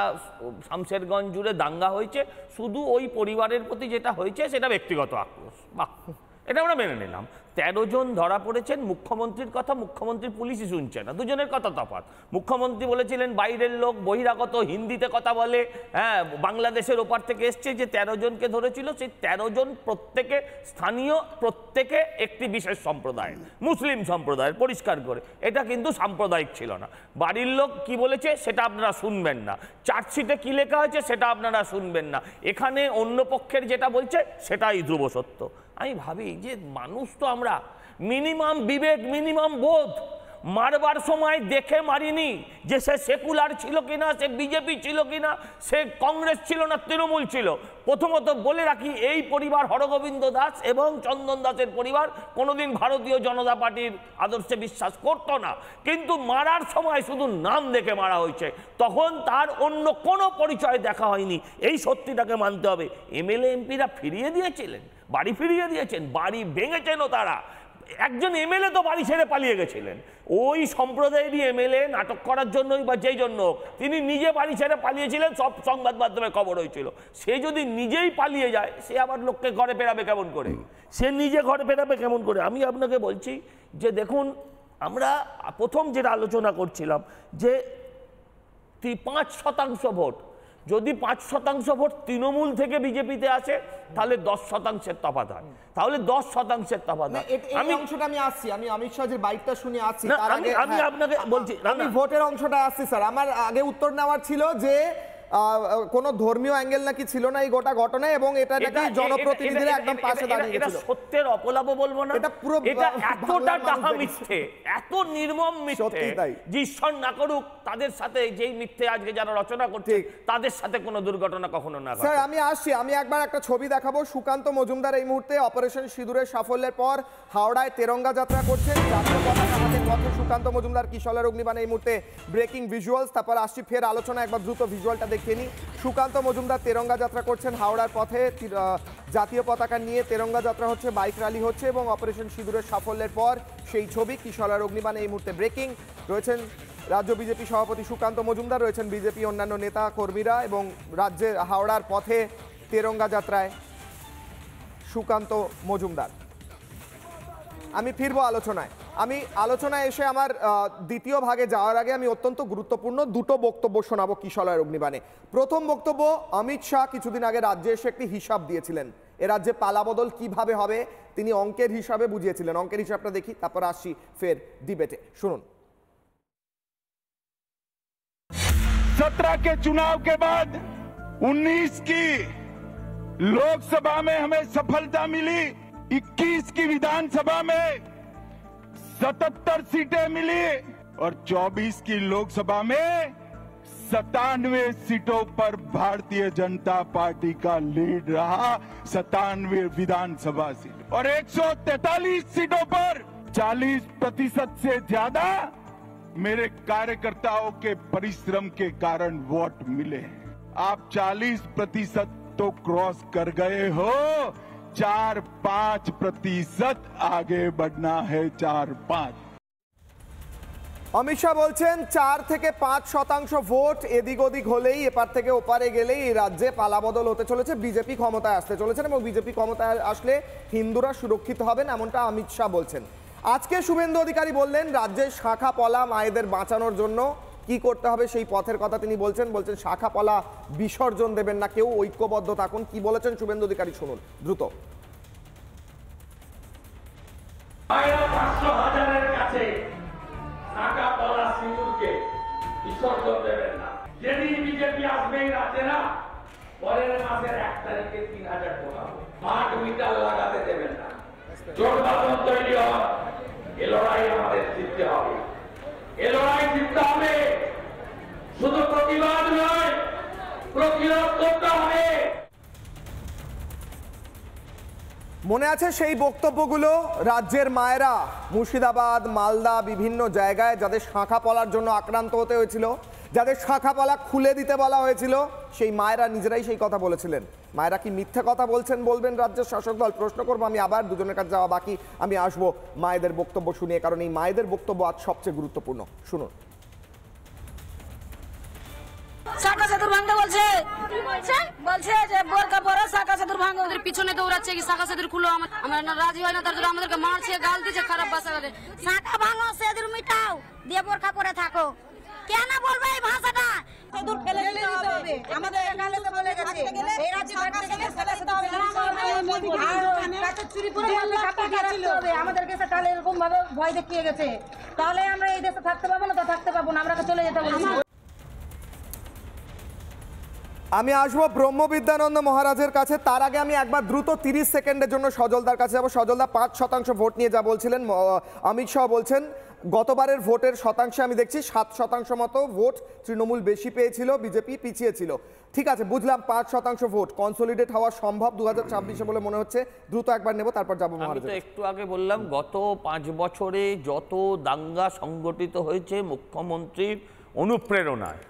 শামশেরগঞ্জ জুড়ে দাঙ্গা হয়েছে। শুধু ওই পরিবারের প্রতি যেটা হয়েছে সেটা ব্যক্তিগত আক্রোশ, এটা আমরা মেনে নিলাম। 13 জন ধরা পড়েছেন, মুখ্যমন্ত্রীর কথা মুখ্যমন্ত্রী পুলিশই শুনছে না, দুজনের কথা তফাৎ। মুখ্যমন্ত্রী বলেছিলেন বাইরের লোক, বহিরাগত, হিন্দিতে কথা বলে, হ্যাঁ বাংলাদেশের ওপার থেকে এসছে, যে 13 জনকে ধরেছিল সেই 13 জন প্রত্যেকে স্থানীয়, প্রত্যেকে একটি বিশেষ সম্প্রদায়, মুসলিম সম্প্রদায়ের, পরিষ্কার করে। এটা কিন্তু সাম্প্রদায়িক ছিল না। বাড়ির লোক কি বলেছে সেটা আপনারা শুনবেন না, চার্জশিটে কি লেখা হয়েছে সেটা আপনারা শুনবেন না, এখানে অন্য পক্ষের যেটা বলছে সেটাই ধ্রুব সত্য। আমি ভাবি যে মানুষ তো আমরা মিনিমাম বিবেক, মিনিমাম বোধ, মারবার সময় দেখে মারিনি যে সে সেকুলার ছিল কিনা, সে বিজেপি ছিল কিনা, সে কংগ্রেস ছিল না তৃণমূল ছিল। প্রথমত বলে রাখি, এই পরিবার হরগোবিন্দ দাস এবং চন্দন দাসের পরিবার কোনোদিন ভারতীয় জনতা পার্টির আদর্শে বিশ্বাস করতো না, কিন্তু মারার সময় শুধু নাম দেখে মারা হয়েছে, তখন তার অন্য কোনো পরিচয় দেখা হয়নি। এই সত্যিটাকে মানতে হবে। এমএলএ এমপিরা ফিরিয়ে দিয়েছিলেন, বাড়ি ফিরিয়ে দিয়েছেন, বাড়ি ভেঙেছেনও তারা। একজন এমএলএ তো বাড়ি ছেড়ে পালিয়ে গেছিলেন, ওই সম্প্রদায়েরই এমএলএ, নাটক করার জন্যই বা যেই জন্য তিনি নিজে বাড়ি ছেড়ে পালিয়েছিলেন, সব সংবাদ মাধ্যমে খবর হয়েছিল। সে যদি নিজেই পালিয়ে যায়, সে আবার লোককে ঘরে ফেরাবে কেমন করে? সে নিজে ঘরে ফেরাবে কেমন করে? আমি আপনাকে বলছি যে দেখুন, আমরা প্রথম যেটা আলোচনা করছিলাম যে 5% ভোট, যদি 5% ভোট তৃণমূল থেকে বিজেপিতে আসে তাহলে 10%-এর তফাৎ হয়, তাহলে 10%-এর তফাৎ হয়। আমি অংশটা আমি আসছি, আমি অমিত শাহের বাইকটা শুনে আসছি, তার আগে আমি আপনাকে বলছি, আমি ভোটের অংশটা আসছি স্যার। আমার আগে উত্তর নেওয়ার ছিল যে কোনো ধর্মীয় অ্যাঙ্গেল নাকি ছিল না এই গোটা ঘটনায়, এবং এটা নাকি জনপ্রতিনিধিরা একদম পাশে দাঁড়িয়ে গেছিল। এটা সত্যের অপলাপ বলবো না, এটা পুরো এটা এতটা ডাহা মিথ্যে, এত নির্মম মিথ্যে যে ঈশ্বর না করুক তাদের সাথে, যেই মিথ্যে আজকে যারা রচনা করছে তাদের সাথে কোনো দুর্ঘটনা কখনো না ঘটে। স্যার আমি আসছি, আমি একবার একটা ছবি দেখাবো। সুকান্ত মজুমদার এই মুহূর্তে অপারেশন সিঁদুরের সাফল্যের পর হাওড়ায় তেরঙ্গা যাত্রা করছেন, জাতীয় পতাকা হাতে পথে সুকান্ত মজুমদার, কিশোরের অগ্নিবাণে এই মুহূর্তে ব্রেকিং ভিজুয়ালস। তারপর আসছি ফের আলোচনা, একবার দ্রুত ভিজুয়ালটা দেখে নিই। সুকান্ত মজুমদার তেরঙ্গা যাত্রা করছেন হাওড়ার পথে, জাতীয় পতাকা নিয়ে তেরঙ্গা যাত্রা হচ্ছে, বাইক র্যালি হচ্ছে, এবং অপারেশন সিঁদুরের সাফল্যের পর সেই ছবি। কিশোরের অগ্নিবাণে এই মুহূর্তে ব্রেকিং রয়েছেন রাজ্য বিজেপি সভাপতি সুকান্ত মজুমদার, রয়েছেন বিজেপি অন্যান্য নেতা কর্মীরা, এবং রাজ্যে হাওড়ার পথে তেরঙ্গা যাত্রায় সুকান্ত মজুমদার। আমি ফিরবো আলোচনায়। আমি আলোচনায় এসে আমার দ্বিতীয় ভাগে যাওয়ার আগে আমি অত্যন্ত গুরুত্বপূর্ণ দুটো বক্তব্য শোনাবো কিশোরের অগ্নিবাণে। প্রথম বক্তব্য, অমিত শাহ কিছুদিন আগে রাজ্যে এসে একটি হিসাব দিয়েছিলেন, এ রাজ্যে পালাবদল কিভাবে হবে তিনি অঙ্কের হিসাবে বুঝিয়েছিলেন। অঙ্কের হিসাবটা দেখি, তারপর আসছি ফের ডিবেটে। শুনুন। 17 के चुनाव के बाद 19 की लोकसभा में हमें सफलता मिली, 21 की विधानसभा में 77 सीटें मिली और 24 की लोकसभा में 97 सीटों पर भारतीय जनता पार्टी का लीड रहा, 97 विधानसभा सीट, और 143 सीटों पर 40% से ज्यादा मेरे कार्यकर्ताओं के परिश्रम के कारण वोट मिले। आप 40% तो क्रॉस कर गए हो, 4-5% आगे बढ़ना है, 4-5। অমিত শাহ বলছেন 4 থেকে 5% ভোট এদিক ওদিক হলেই, এপার থেকে ওপারে গেলেই এই রাজ্যে পালাবদল হতে চলেছে, বিজেপি ক্ষমতায় আসতে চলেছেন, এবং বিজেপি ক্ষমতায় আসলে হিন্দুরা সুরক্ষিত হবেন, এমনটা অমিত শাহ বলছেন। আজকে শুভেন্দু অধিকারী বললেন রাজ্যের শাখা পলা মায়েদের বাঁচানোর জন্য কি করতে হবে সেই পথের কথা তিনি বলছেন। শাখা পলা বিসর্জন দেবেন না কেউ, ঐক্যবদ্ধ থাকুন। কি বলেছেন শুভেন্দু অধিকারী শুনুন দ্রুত। মায়েরা 500,000-এর কাছে শাখা পলা সিঁদুরকে বিসর্জন দেবেন না। যেদিন বিজেপি আসবে এই রাজ্যে না, পরের মাসের 1 তারিখে 3000 ঢোকাবো। মাঠ মিটার লাগাতে দেবেন না। জোট বাঁধন তৈরি হয়, এ লড়াই আমাদের জিততে হবে, এ লড়াই জিততে হবে। শুধু প্রতিবাদ নয়, প্রতিরোধ করতে হবে। মনে আছে সেই বক্তব্যগুলো? রাজ্যের মায়েরা মুর্শিদাবাদ, মালদা, বিভিন্ন জায়গায় যাদের শাখা পলার জন্য আক্রান্ত হতে হয়েছিল, যাদের শাখা পলা খুলে দিতে বলা হয়েছিল, সেই মায়েরা নিজেরাই সেই কথা বলেছিলেন। মায়েরা কি মিথ্যে কথা বলছেন বলবেন রাজ্যের শাসক দল? প্রশ্ন করবো আমি আবার, দুজনের কাছে যাওয়া বাকি, আমি আসবো মায়েদের বক্তব্য শুনিয়ে, কারণ এই মায়েদের বক্তব্য আজ সবচেয়ে গুরুত্বপূর্ণ। শুনুন। শাখা সেতুর ভাঙতে বলছে বলছে যে বোরকা পরে শাখা সিঁদুর ভাঙো। ওদের পিছনে দৌড়াচ্ছে কি শাখা সিঁদুর খুলো, আমরা না রাজি হয় না, তার জন্য আমাদেরকে মারছে, গাল দিচ্ছে, খারাপ ভাষা বলে। শাখা ভাঙো, সিঁদুর মিটাও, দিয়ে বোরকা পরে থাকো। কেন বলবে এই ভাষাটা? সিঁদুর ফেলে দিতে হবে। আমাদের এখানে তো বলে গেছে এই রাজ্যে থাকতে গেলে ফেলে দিতে হবে। চুরি করে হবে আমাদেরকে, তাহলে এরকম ভাবে ভয় দেখিয়ে গেছে, তাহলে আমরা এই দেশে থাকতে পাবো না, তো থাকতে পাবো না, আমরা চলে যেতে বলছি। আমি আসবো ব্রহ্মবিদ্যানন্দ মহারাজের কাছে, তার আগে আমি একবার দ্রুত 30 সেকেন্ডের জন্য সজলদার কাছে যাবো। সজলদা 5% ভোট নিয়ে যা বলছিলেন, অমিত শাহ বলছেন গতবারের ভোটের শতাংশে আমি দেখছি 7% মতো ভোট তৃণমূল বেশি পেয়েছিল, বিজেপি পিছিয়ে ছিল। ঠিক আছে, বুঝলাম 5% ভোট কনসলিডেট হওয়া সম্ভব 2026-এ বলে মনে হচ্ছে। দ্রুত একবার নেব, তারপর যাবো মহারাজ। আমি তো একটু আগে বললাম গত 5 বছরে যত দাঙ্গা সংগঠিত হয়েছে মুখ্যমন্ত্রীর অনুপ্রেরণায়,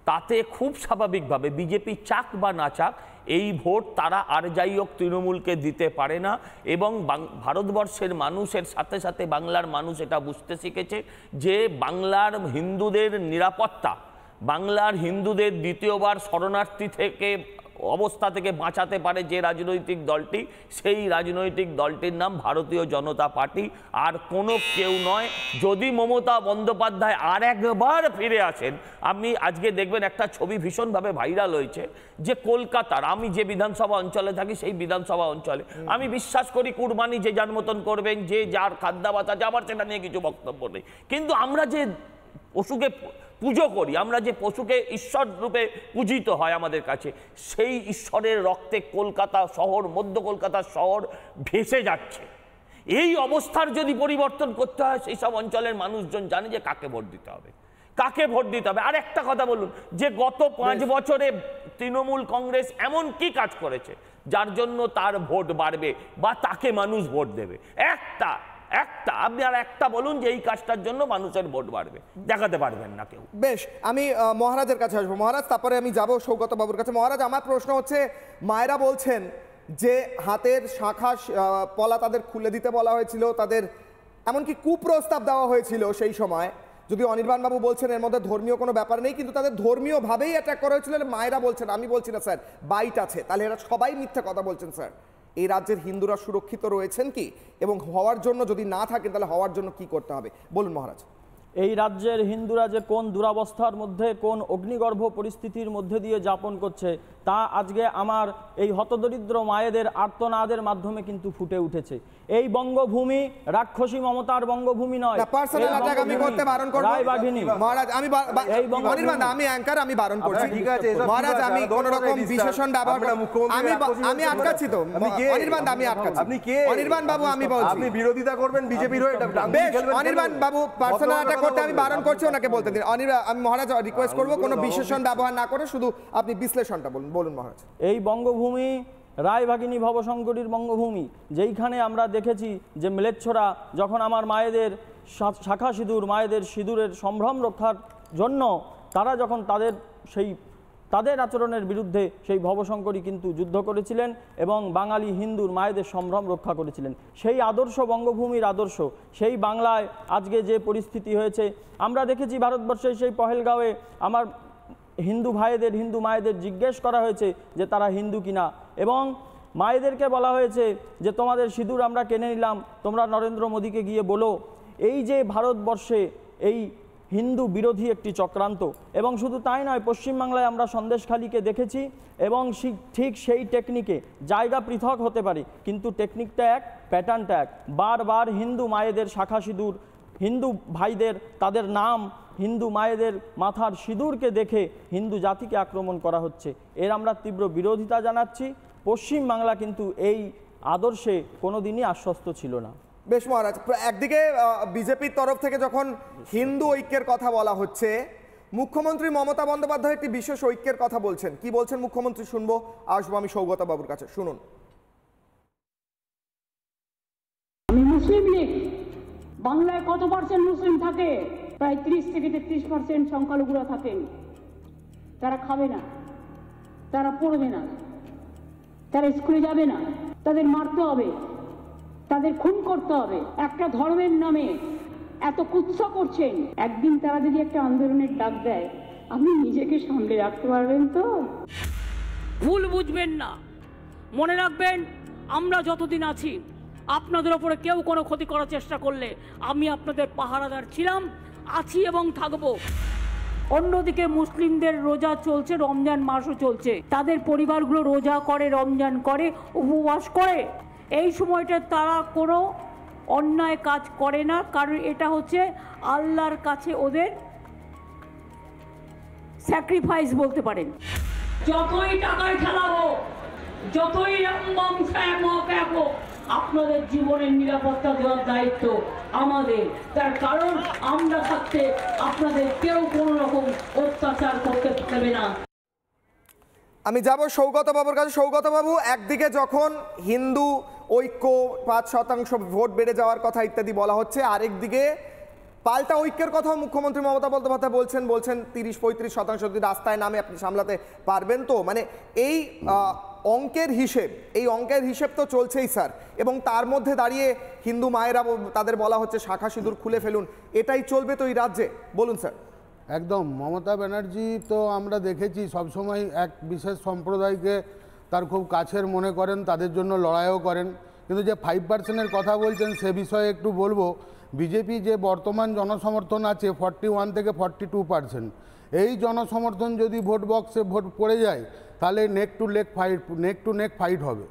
তাতে খুব স্বাভাবিকভাবে বিজেপি চাক বা না চাক এই ভোট তারা আর যাই হোক তৃণমূলকে দিতে পারে না। এবং ভারতবর্ষের মানুষের সাথে সাথে বাংলার মানুষ এটা বুঝতে শিখেছে যে বাংলার হিন্দুদের নিরাপত্তা, বাংলার হিন্দুদের দ্বিতীয়বার শরণার্থী থেকে অবস্থা থেকে বাঁচাতে পারে যে রাজনৈতিক দলটি, সেই রাজনৈতিক দলটির নাম ভারতীয় জনতা পার্টি, আর কোনো কেউ নয়। যদি মমতা বন্দ্যোপাধ্যায় আর একবার ফিরে আসেন, আপনি আজকে দেখবেন একটা ছবি ভীষণভাবে ভাইরাল হয়েছে যে কলকাতার, আমি যে বিধানসভা অঞ্চলে থাকি সেই বিধানসভা অঞ্চলে, আমি বিশ্বাস করি কুরবানি যে যার মতন করবেন, যে যার খাদ্যাভাস আছে, আমার সেটা নিয়ে কিছু বক্তব্য নেই, কিন্তু আমরা যে পশুকে পুজো করি, আমরা যে পশুকে ঈশ্বর রূপে পূজিত হয় আমাদের কাছে, সেই ঈশ্বরের রক্তে কলকাতা শহর, মধ্য কলকাতা শহর ভেসে যাচ্ছে। এই অবস্থার যদি পরিবর্তন করতে হয়, সেই সব অঞ্চলের মানুষজন জানে যে কাকে ভোট দিতে হবে, কাকে ভোট দিতে হবে। আর একটা কথা বলুন, যে গত 5 বছরে তৃণমূল কংগ্রেস এমন কি কাজ করেছে যার জন্য তার ভোট বাড়বে বা তাকে মানুষ ভোট দেবে? একটা আপনি আর একটা বলুন যে এই কাজটার জন্য মানুষের ভোট বাড়বে, দেখাতে পারবেন না কেউ। বেশ, আমি মহারাজের কাছে আসবো। মহারাজ, তারপরে আমি যাব সৌগত বাবুর কাছে। মহারাজ, আমার প্রশ্ন হচ্ছে, মায়েরা বলছেন যে হাতের শাখা পলা তাদের খুলে দিতে বলা হয়েছিল, তাদের এমনকি কুপ্রস্তাব দেওয়া হয়েছিল সেই সময়। যদি অনির্বাণ বাবু বলছেন এর মধ্যে ধর্মীয় কোনো ব্যাপার নেই, কিন্তু তাদের ধর্মীয়ভাবেই অ্যাটাক করা হয়েছিল মায়েরা বলছেন, আমি বলছি না স্যার, বাইট আছে। তাহলে এরা সবাই মিথ্যা কথা বলছেন স্যার। এই রাজ্যের হিন্দুরা সুরক্ষিত রয়েছেন কি? এবং হওয়ার জন্য যদি না থাকেন তাহলে হওয়ার জন্য কি করতে হবে বলুন মহারাজ। এই রাজ্যের হিন্দুরা যে কোন দুরাবস্থার মধ্যে, কোন অগ্নিগর্ভ পরিস্থিতির মধ্যে দিয়ে যাপন করছে, তা আজকে আমার এই হতদরিদ্র মায়েদের আর্তনাদের মাধ্যমে কিন্তু ফুটে উঠেছে। এই বঙ্গভূমি রাক্ষসী মমতার বঙ্গভূমি নয়। পার্সোনাল অ্যাটাক আমি করতে বারণ করব রায়বাঘিনী মহারাজ, আমি অনির্বাণ আমি অ্যাঙ্কার, আমি বারণ করছি। ঠিক আছে মহারাজ, আমি কোন রকম বিশেষণ ব্যবহার আমি আটকাচ্ছি তো অনির্বাণ, আমি আটকাচ্ছি। আপনি কে? অনির্বাণ বাবু, আমি বলছি আপনি বিরোধিতা করবেন বিজেপির হয়ে। অনির্বাণ বাবু পার্সোনাল অ্যাটাক করতে আমি বারণ করছি, ওনাকে বলতে দিন। অনির্বাণ, আমি মহারাজ রিকোয়েস্ট করব কোনো বিশেষণ ব্যবহার না করে শুধু আপনি বিশ্লেষণটা বলুন। বলুন মহারাজ। এই বঙ্গভূমি রায়বাঘিনী ভবশঙ্করীর বঙ্গভূমি, যেইখানে আমরা দেখেছি যে ম্লেচ্ছরা যখন আমার মায়েদের শাখা সিঁদুর, মায়েদের সিঁদুরের সম্ভ্রম রক্ষার জন্য তারা যখন তাদের আচরণের বিরুদ্ধে সেই ভবশঙ্করী কিন্তু যুদ্ধ করেছিলেন এবং বাঙালি হিন্দুর মায়েদের সম্ভ্রম রক্ষা করেছিলেন। সেই আদর্শ বঙ্গভূমির আদর্শ, সেই বাংলায় আজকে যে পরিস্থিতি হয়েছে আমরা দেখেছি। ভারতবর্ষের সেই পহেলগাঁওয়ে আমার হিন্দু ভাইদের, হিন্দু মায়েদের জিজ্ঞেস করা হয়েছে যে তারা হিন্দু কিনা, এবং মায়েদেরকে বলা হয়েছে যে তোমাদের সিঁদুর আমরা কিনে নিলাম, তোমরা নরেন্দ্র মোদীকে গিয়ে বলো। এই যে ভারতবর্ষে এই হিন্দু বিরোধী একটি চক্রান্ত, এবং শুধু তাই নয়, পশ্চিমবাংলায় আমরা সন্দেশখালীকে দেখেছি, এবং ঠিক সেই টেকনিকে জায়গা পৃথক হতে পারে কিন্তু টেকনিকটা এক, প্যাটার্নটা এক। বারবার হিন্দু মায়েদের শাখা সিঁদুর, হিন্দু ভাইদের তাদের নাম, হিন্দু মায়েদের মাথার সিঁদুরকে দেখে হিন্দু জাতিকে আক্রমণ করা হচ্ছে। এর আমরা তীব্র বিরোধিতা জানাচ্ছি। পশ্চিমবাংলা কিন্তু এই আদর্শে কোনোদিনই আশ্বস্ত ছিল না। বেশ মহারাজ, একদিকে বিজেপির তরফ থেকে যখন হিন্দু ঐক্যের কথা বলা হচ্ছে, মুখ্যমন্ত্রী মমতা বন্দ্যোপাধ্যায় একটি বিশেষ ঐক্যের কথা বলছেন। কি বলছেন মুখ্যমন্ত্রী শুনবো, আসবো আমি সৌগত বাবুর কাছে, শুনুন। আমি মুসলিম লীগ, বাংলায় কত পার্সেন্ট মুসলিম থাকে? প্রায় 30 থেকে 33% সংখ্যালঘুরা থাকেন। তারা খাবে না, তারা পড়বে না, তারা স্কুলে যাবে না, তাদের মারতে হবে, তাদের খুন করতে হবে। একটা ধর্মের নামে এত কুৎসা করছেন। একদিন তারা যদি একটা আন্দোলনের ডাক দেয়, আপনি নিজেকে সামলে রাখতে পারবেন তো? ভুল বুঝবেন না, মনে রাখবেন আমরা যতদিন আছি আপনাদের ওপরে কেউ কোনো ক্ষতি করার চেষ্টা করলে আমি আপনাদের পাহারাদার ছিলাম, আছি এবং থাকবো। অন্যদিকে মুসলিমদের রোজা চলছে, রমজান মাসও চলছে, তাদের পরিবারগুলো রোজা করে, রমজান করে, উপবাস করে। এই সময়টা তারা কোনো অন্যায় কাজ করে না, কারণ এটা হচ্ছে আল্লাহর কাছে ওদের স্যাক্রিফাইস বলতে পারেন। যতই টাকায় খেলা হোক, যতই হোক, আপনাদের জীবনের নিরাপত্তা দেওয়ার দায়িত্ব আমাদের। তার কারণ আমরা থাকতে আপনাদের কেউ কোনো রকম অত্যাচার করতে পারবে না। আমি যাব সৌগত বাবুর কাছে। সৌগত বাবু, একদিকে যখন হিন্দু ঐক্য 5% ভোট বেড়ে যাওয়ার কথা ইত্যাদি বলা হচ্ছে, আরেকদিকে পাল্টা ঐক্যের কথাও মুখ্যমন্ত্রী মমতা বন্দ্যোপাধ্যায় বলছেন 30-35% যদি রাস্তায় নামে আপনি সামলাতে পারবেন তো? মানে এই অঙ্কের হিসেব তো চলছেই স্যার, এবং তার মধ্যে দাঁড়িয়ে হিন্দু মায়েরা তাদের বলা হচ্ছে শাখা সিঁদুর খুলে ফেলুন, এটাই চলবে তো এই রাজ্যে? বলুন স্যার। একদম, মমতা ব্যানার্জি তো আমরা দেখেছি সবসময় এক বিশেষ সম্প্রদায়কে তার খুব কাছের মনে করেন, তাদের জন্য লড়াইও করেন। কিন্তু যে 5%-এর কথা বলছেন সে বিষয়ে একটু বলবো। বিজেপি যে বর্তমান জনসমর্থন আছে 41 থেকে 42%, এই জনসমর্থন যদি ভোট বক্সে ভোট পড়ে যায় তাহলে নেক টু নেক ফাইট হবে।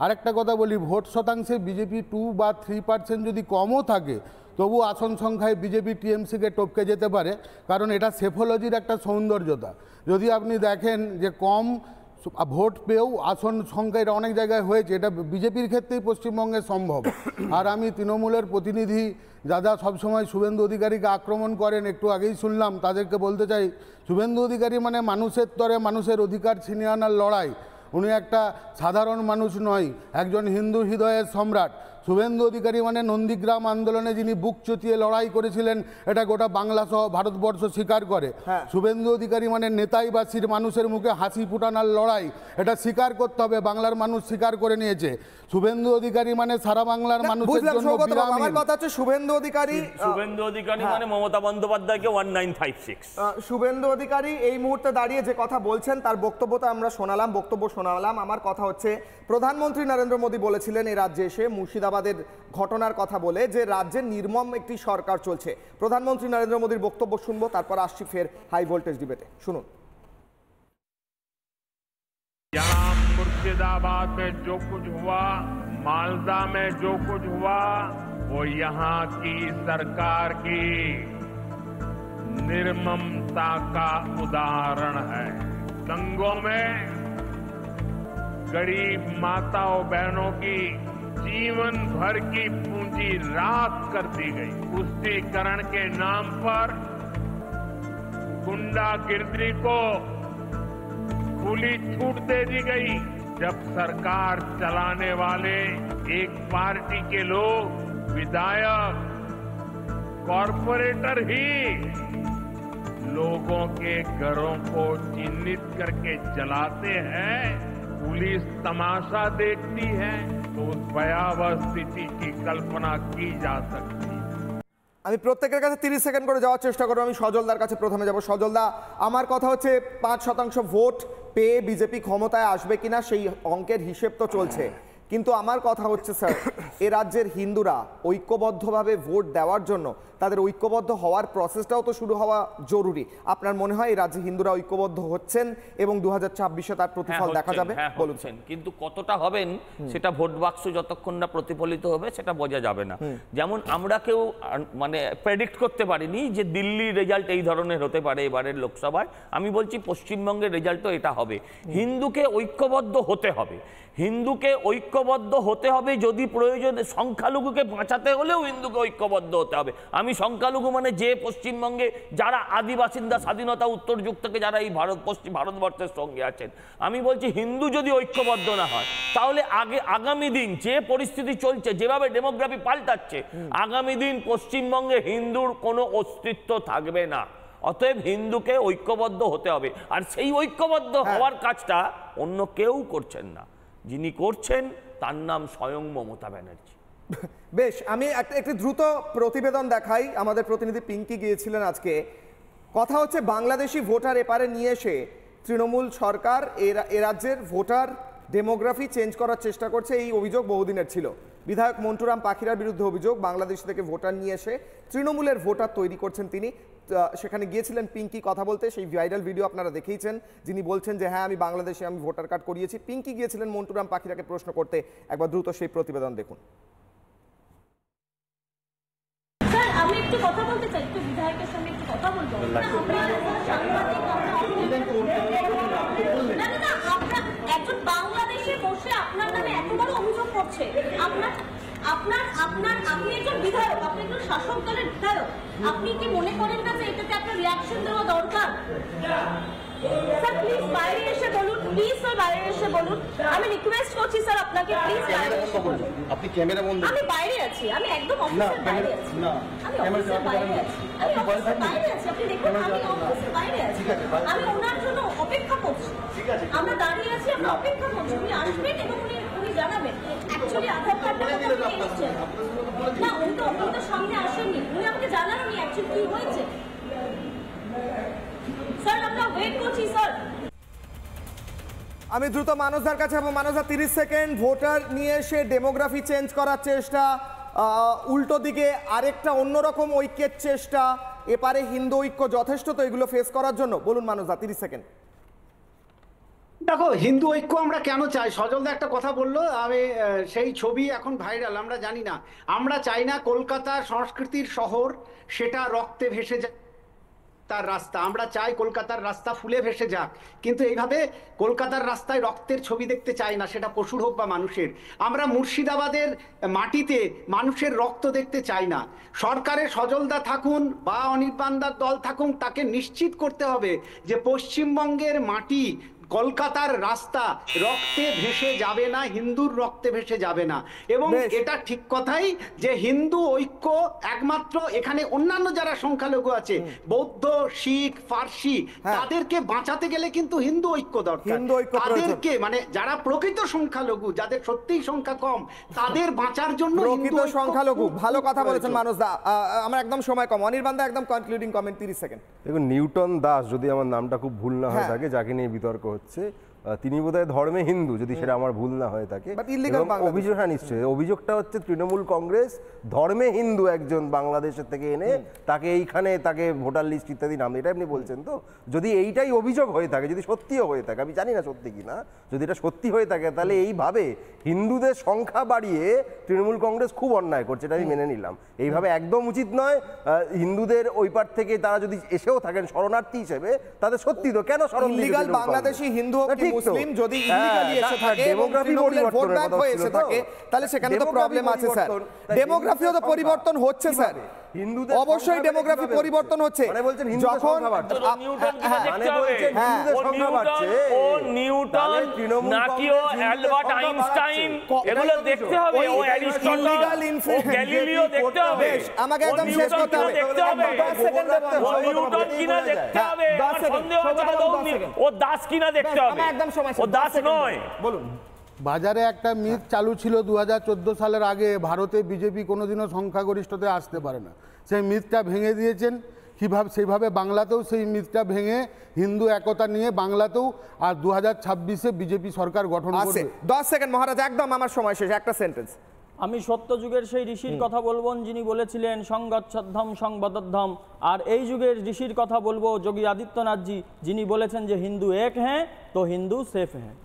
আরেকটা কথা বলি, ভোট শতাংশে বিজেপি 2 বা 3% যদি কমও থাকে তবু আসন সংখ্যায় বিজেপি টিএমসিকে টপকে যেতে পারে, কারণ এটা সেফোলজির একটা সৌন্দর্যতা। যদি আপনি দেখেন যে কম ভোট পেয়েও আসন সংখ্যা এটা অনেক জায়গায় হয়েছে, এটা বিজেপির ক্ষেত্রেই পশ্চিমবঙ্গে সম্ভব। আর আমি তৃণমূলের প্রতিনিধি যারা সবসময় শুভেন্দু অধিকারীকে আক্রমণ করেন, একটু আগেই শুনলাম, তাদেরকে বলতে চাই শুভেন্দু অধিকারী মানে মানুষের তরে মানুষের অধিকার ছিনিয়ে আনার লড়াই। উনি একটা সাধারণ মানুষ নয়, একজন হিন্দু হৃদয়ের সম্রাট। শুভেন্দু অধিকারী মানে নন্দীগ্রাম আন্দোলনে যিনি বুক চুতিয়ে লড়াই করেছিলেন, এটা গোটা বাংলা সহ ভারতবর্ষ স্বীকার করে। শুভেন্দু অধিকারী মানে নেতাইবাসীর মানুষের মুখে হাসি ফুটানোর লড়াই, এটা স্বীকার করতে হবে, বাংলার মানুষ স্বীকার করে নিয়েছে। শুভেন্দু অধিকারী মানে সারা বাংলার মানুষের জন্য আমার কথা হচ্ছে শুভেন্দু অধিকারী মানে মমতা বন্দ্যোপাধ্যায়কে 1956। শুভেন্দু অধিকারী এই মুহূর্তে দাঁড়িয়ে যে কথা বলছেন তার বক্তব্যটা আমরা বক্তব্য শোনালাম। আমার কথা হচ্ছে প্রধানমন্ত্রী নরেন্দ্র মোদী বলেছিলেন এই রাজ্যে এসে মুর্শিদাবাদের ঘটনার কথা বলে যে রাজ্যে নির্মম একটি সরকার চলছে। প্রধানমন্ত্রী নরেন্দ্র মোদীর বক্তব্য শুনবো, তারপর আসছি ফের হাই ভোল্টেজ ডিবেটে। শুনুন। यहाँ मुर्शिदाबाद में जो कुछ हुआ, मालदा में जो कुछ हुआ, वो यहाँ की सरकार की निर्ममता का उदाहरण है। दंगों में गरीब माताओं बहनों की जीवन भर की पूंजी राख कर दी गई। पुष्टिकरण के नाम पर गुंडागिर्दी को खुली छूट दे दी गई। जब सरकार चलाने वाले एक पार्टी के लोग, विधायक, कॉरपोरेटर ही लोगों के घरों को चिन्हित करके जलाते हैं, पुलिस तमाशा देखती है, तो उस भयावह स्थिति की कल्पना की जा सकती है। আমি প্রত্যেকের কাছে 30 সেকেন্ড করে যাওয়ার চেষ্টা করব। আমি সজলদার কাছে প্রথমে যাব। সজলদা, আমার কথা হচ্ছে 5% ভোট পেয়ে বিজেপি ক্ষমতায় আসবে কিনা সেই অঙ্কের হিসেব তো চলছে, কিন্তু আমার কথা হচ্ছে স্যার, এ রাজ্যের হিন্দুরা ঐক্যবদ্ধভাবে ভোট দেওয়ার জন্য তাদের ঐক্যবদ্ধ হওয়ার প্রসেসটাও তো শুরু হওয়া জরুরি। আপনার মনে হয় এই রাজ্যে হিন্দুরা ঐক্যবদ্ধ হচ্ছেন এবং 2024-এ তার প্রতিফল দেখা যাবে? বলছেন, কিন্তু কতটা হবেন সেটা ভোট বাক্স যতক্ষণ না প্রতিফলিত হবে সেটা বোঝা যাবে না। যেমন আমরা কেউ মানে প্রেডিক্ট করতে পারিনি যে দিল্লির রেজাল্ট এই ধরনের হতে পারে এবারের লোকসভায়। আমি বলছি পশ্চিমবঙ্গের রেজাল্টও এটা হবে। হিন্দুকে ঐক্যবদ্ধ হতে হবে, হিন্দুকে ঐক্যবদ্ধ হতে হবে। যদি প্রয়োজনে সংখ্যালঘুকে বাঁচাতে হলেও হিন্দুকে ঐক্যবদ্ধ হতে হবে। আমি সংখ্যালঘু মানে যে পশ্চিমবঙ্গে যারা আদি বাসিন্দা, স্বাধীনতা উত্তর যুগ থেকে যারা এই ভারতবর্ষের সঙ্গে আছেন, আমি বলছি হিন্দু যদি ঐক্যবদ্ধ না হয় তাহলে আগামী দিন যে পরিস্থিতি চলছে, যেভাবে ডেমোগ্রাফি পাল্টাচ্ছে, আগামী দিন পশ্চিমবঙ্গে হিন্দুর কোনো অস্তিত্ব থাকবে না। অতএব হিন্দুকে ঐক্যবদ্ধ হতে হবে, আর সেই ঐক্যবদ্ধ হওয়ার কাজটা অন্য কেউ করছেন না। যিনি করছেন তার নাম স্বয়ং মমতা ব্যানার্জি। বেশ, আমি একটি দ্রুত প্রতিবেদন দেখাই। আমাদের প্রতিনিধি পিঙ্কি গিয়েছিলেন আজকে কথা হচ্ছে বাংলাদেশি ভোটার এপারে নিয়ে এসে তৃণমূল সরকার এ রাজ্যের ভোটার ডেমোগ্রাফি চেঞ্জ করার চেষ্টা করছে, এই অভিযোগ বহুদিনের ছিল। বিধায়ক মন্টুরাম পাখিরার বিরুদ্ধে অভিযোগ, বাংলাদেশ থেকে ভোটার নিয়ে এসে তৃণমূলের ভোটার তৈরি করছেন তিনি। সেখানে গিয়েছিলেন পিঙ্কি কথা বলতে, সেই ভাইরাল ভিডিও আপনারা দেখেইছেন, যিনি বলছেন যে হ্যাঁ আমি বাংলাদেশে আমি ভোটার কার্ড করিয়েছি। পিঙ্কি গিয়েছিলেন মন্টুরাম পাখিরাকে প্রশ্ন করতে, একবার দ্রুত সেই প্রতিবেদন দেখুন। আমি একটু কথা বলতে চাই, একটু বিধায়কের সঙ্গে একটু কথা বলতে একজন বাংলাদেশে বসে আপনার নামে এত বড় অভিযোগ করছে, আপনি একজন বিধায়ক, আপনি একজন শাসক দলের বিধায়ক, আপনি কি মনে করেন না যে এটাতে আপনার রিয়াকশন দেওয়া দরকার? স্যার প্লিজ বাইরে এসে বলুন, প্লিজ স্যার বাইরে এসে বলুন, আমি রিকোয়েস্ট করছি স্যার আপনাকে, প্লিজ বাইরে এসে বলুন। আপনি ক্যামেরা বন্ধ। আমি বাইরে আছি, আমি একদম অফিসের বাইরে আছি, আমি অফিসের বাইরে আছি, আমি অফিসের বাইরে আছি, আপনি দেখুন আমি অফিসের বাইরে আছি, আমি ওনার জন্য অপেক্ষা করছি, আমরা দাঁড়িয়ে আছি, আমরা অপেক্ষা করছি, উনি আসবেন এবং উনি জানাবেন। অ্যাকচুয়ালি আধার কার্ডটা আপনি এনেছেন না, উনি তো সামনে আসেননি, উনি আমাকে জানাননি অ্যাকচুয়ালি কি হয়েছে। স্যার আমরা ওয়েট করছি স্যার। আমি দ্রুত মানসদার কাছে যাবো। মানসদা 30 সেকেন্ড। ভোটার নিয়ে এসে ডেমোগ্রাফি চেঞ্জ করার চেষ্টা, উল্টো দিকে আরেকটা অন্যরকম ঐক্যের চেষ্টা, এপারে হিন্দু ঐক্য যথেষ্ট তো এগুলো ফেস করার জন্য? বলুন মানসদা, 30 সেকেন্ড। দেখো, হিন্দু ঐক্য আমরা কেন চাই? সজলদা একটা কথা বললো, আমি সেই ছবি এখন ভাইরাল, আমরা জানি না। আমরা চাই না কলকাতা সংস্কৃতির শহর, সেটা রক্তে ভেসে যায় তার রাস্তা। আমরা চাই কলকাতার রাস্তা ফুলে ভেসে যাক, কিন্তু এইভাবে কলকাতার রাস্তায় রক্তের ছবি দেখতে চাই না, সেটা পশুর হোক বা মানুষের। আমরা মুর্শিদাবাদের মাটিতে মানুষের রক্ত দেখতে চাই না। সরকারে সজলদা থাকুন বা অনির্বাণদার দল থাকুন, তাকে নিশ্চিত করতে হবে যে পশ্চিমবঙ্গের মাটি, কলকাতার রাস্তা রক্তে ভেসে যাবে না, হিন্দুর রক্তে ভেসে যাবে না। এবং এটা ঠিক কথাই যে হিন্দু ঐক্য একমাত্র এখানে অন্যান্য যারা সংখ্যালঘু আছে, বৌদ্ধ, শিখ, ফার্সি, তাদেরকে বাঁচাতে গেলে কিন্তু হিন্দু ঐক্য দরকার। তাদেরকে মানে যারা প্রকৃত সংখ্যালঘু, যাদের সত্যিই সংখ্যা কম, তাদের বাঁচার জন্য প্রকৃত সংখ্যালঘু। ভালো কথা বলেছেন মানসদা। আমার একদম সময় কম, অনির্বাণদা একদম কনক্লুডিং কমেন্ট 30 সেকেন্ড। দেখুন, নিউটন দাস, যদি আমার নামটা খুব ভুল না হয়ে থাকে, যাকে নিয়ে বিতর্ক হচ্ছে, তিনি বোধহয় ধর্মে হিন্দু, যদি সেটা আমার ভুল না হয়ে থাকে। অভিযোগ, হ্যাঁ নিশ্চয়ই, অভিযোগটা হচ্ছে তৃণমূল কংগ্রেস ধর্মে হিন্দু একজন বাংলাদেশের থেকে এনে তাকে এইখানে তাকে ভোটার লিস্ট ইত্যাদি নাম, এটা আপনি বলছেন তো? যদি এইটাই অভিযোগ হয়ে থাকে, যদি সত্যিও হয়ে থাকে, আমি জানি না সত্যি কিনা, যদি এটা সত্যি হয়ে থাকে, তাহলে এইভাবে হিন্দুদের সংখ্যা বাড়িয়ে তৃণমূল কংগ্রেস খুব অন্যায় করছে, এটা আমি মেনে নিলাম। এইভাবে একদম উচিত নয়। হিন্দুদের ওই পার থেকে তারা যদি এসেও থাকেন শরণার্থী হিসেবে, তাদের সত্যি তো কেন ইলিগাল বাংলাদেশি হিন্দু হোক কি মুসলিম, যদি ইলিগালি এসে থাকে ডেমোগ্রাফি ভোট ব্যাংক হয়ে এসে থাকে, তাহলে সেখানে তো প্রবলেম আছে স্যার। ডেমোগ্রাফিও তো পরিবর্তন হচ্ছে স্যার, অবশ্যই ডেমোগ্রাফি পরিবর্তন হচ্ছে। যখন আমাকে একদম শেষ করতে হবে, ও দাস কিনা দেখতে হবে, ও দাস নয়। বলুন। বাজারে একটা মিথ চালু ছিল 2014 সালের আগে, ভারতে বিজেপি কোনোদিনও সংখ্যাগরিষ্ঠতায় আসতে পারে না। সেই মিথটা ভেঙে দিয়েছেন কিভাবে? সেইভাবে বাংলাতেও সেই মিথটা ভেঙে হিন্দু একতা নিয়ে বাংলাতেও আর 2026-এ বিজেপি সরকার গঠন করবে। 10 সেকেন্ড মহারাজ, একদম আমার সময় শেষ, একটা সেন্টেন্স। আমি সত্যযুগের সেই ঋষির কথা বলবো যিনি বলেছিলেন সংগচ্ছদ্ধম সংবদ্ধম, আর এই যুগের ঋষির কথা বলবো যোগী আদিত্যনাথজি, যিনি বলেছেন যে হিন্দু এক হ্যাঁ তো হিন্দু সেফ হ্যাঁ।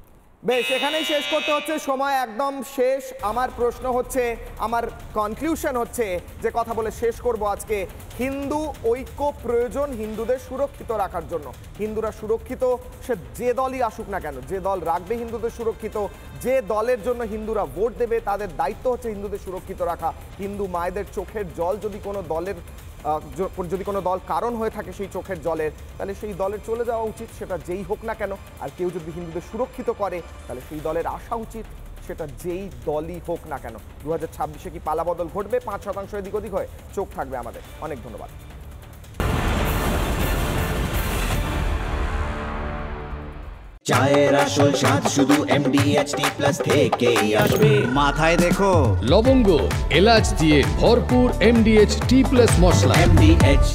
বেশ, এখানেই শেষ করতে হচ্ছে, সময় একদম শেষ। আমার প্রশ্ন হচ্ছে, আমার কনক্লুশন হচ্ছে, যে কথা বলে শেষ করব আজকে, হিন্দু ঐক্য প্রয়োজন হিন্দুদের সুরক্ষিত রাখার জন্য। হিন্দুরা সুরক্ষিত, সে যে দলই আসুক না কেন, যে দল রাখবে হিন্দুদের সুরক্ষিত, যে দলের জন্য হিন্দুরা ভোট দেবে, তাদের দায়িত্ব হচ্ছে হিন্দুদের সুরক্ষিত রাখা। হিন্দু মায়েদের চোখের জল যদি কোনো দলের দল কারণ হয়ে থাকে সেই চোখের জলের, তাহলে সেই দলের চলে যাওয়া উচিত, সেটা যেই হোক না কেন। আর কেউ যদি হিন্দুদের সুরক্ষিত করে, তাহলে সেই দলের আসা উচিত, সেটা যেই দলই হোক না কেন। 2026-এ কি পালাবদল ঘটবে? 5% এদিক ওদিক হয়, চোখ থাকবে আমাদের। অনেক ধন্যবাদ। চায়ের আসল স্বাদ শুধু MDHT+ থেকেই আসবে। মাথায় দেখো, লবঙ্গ এলাচ দিয়ে ভরপুর MDHT+ মশলা। MDH